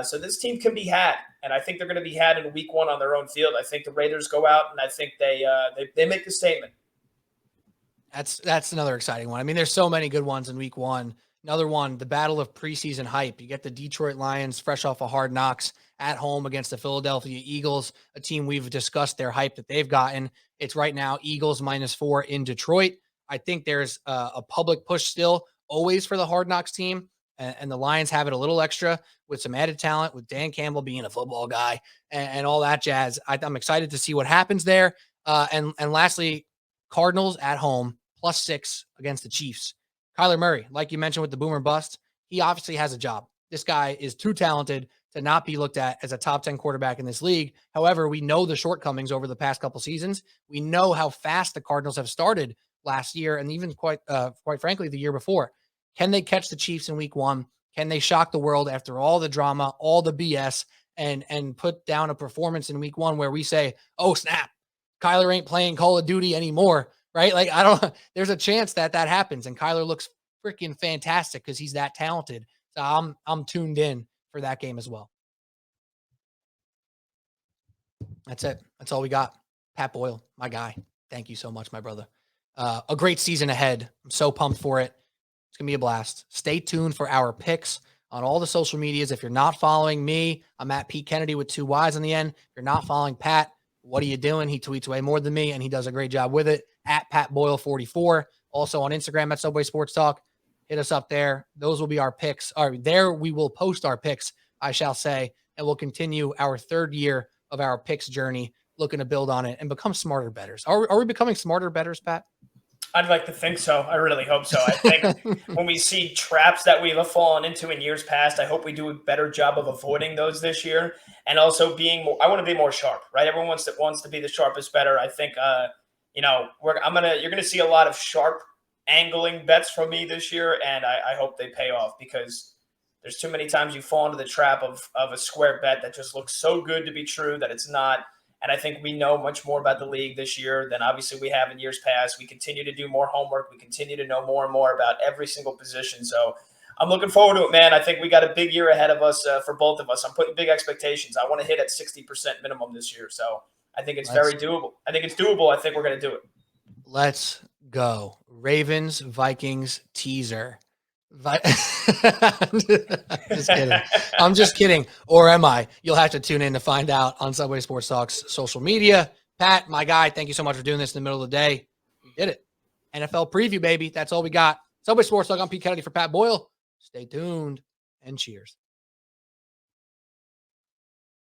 C: So this team can be had, and I think they're going to be had in week 1 on their own field. I think the Raiders go out, and I think they make the statement.
B: That's another exciting one. I mean, there's so many good ones in week one. Another one, the battle of preseason hype. You get the Detroit Lions fresh off of Hard Knocks at home against the Philadelphia Eagles, a team we've discussed their hype that they've gotten. It's right now Eagles -4 in Detroit. I think there's a public push still always for the Hard Knocks team, and the Lions have it a little extra with some added talent, with Dan Campbell being a football guy and all that jazz. I'm excited to see what happens there. And lastly, Cardinals at home +6 against the Chiefs. Kyler Murray, like you mentioned with the boomer bust, he obviously has a job. This guy is too talented to not be looked at as a top 10 quarterback in this league. However, we know the shortcomings over the past couple seasons. We know how fast the Cardinals have started last year and even quite frankly the year before. Can they catch the Chiefs in week one? Can they shock the world after all the drama, all the BS, and put down a performance in week one where we say, oh, snap, Kyler ain't playing Call of Duty anymore, right? Like, there's a chance that happens. And Kyler looks freaking fantastic because he's that talented. So I'm tuned in for that game as well. That's it. That's all we got. Pat Boyle, my guy. Thank you so much, my brother. A great season ahead. I'm so pumped for it. It's going to be a blast. Stay tuned for our picks on all the social medias. If you're not following me, I'm at Pete Kennedy with 2 Y's on the end. If you're not following Pat, what are you doing? He tweets way more than me, and he does a great job with it. At Pat Boyle 44. Also on Instagram at Subway Sports Talk. Hit us up there. Those will be our picks. There we will post our picks, I shall say, and we'll continue our 3rd year of our picks journey, looking to build on it and become smarter bettors. Are we becoming smarter bettors, Pat?
C: I'd like to think so. I really hope so. I think when we see traps that we have fallen into in years past, I hope we do a better job of avoiding those this year. And also being more, I want to be more sharp, right? Everyone wants to be the sharpest bettor. I think, you're going to see a lot of sharp angling bets from me this year. And I hope they pay off because there's too many times you fall into the trap of a square bet that just looks so good to be true that it's not. And I think we know much more about the league this year than obviously we have in years past. We continue to do more homework. We continue to know more and more about every single position. So I'm looking forward to it, man. I think we got a big year ahead of us for both of us. I'm putting big expectations. I want to hit at 60% minimum this year. So I think it's very doable. I think it's doable. I think we're going to do it.
B: Let's go. Ravens, Vikings teaser. I'm just kidding. Or am I? You'll have to tune in to find out on Subway Sports Talk's social media. Pat, my guy, thank you so much for doing this in the middle of the day. We did it. NFL preview, baby. That's all we got. Subway Sports Talk. I'm Pete Kennedy for Pat Boyle. Stay tuned and cheers.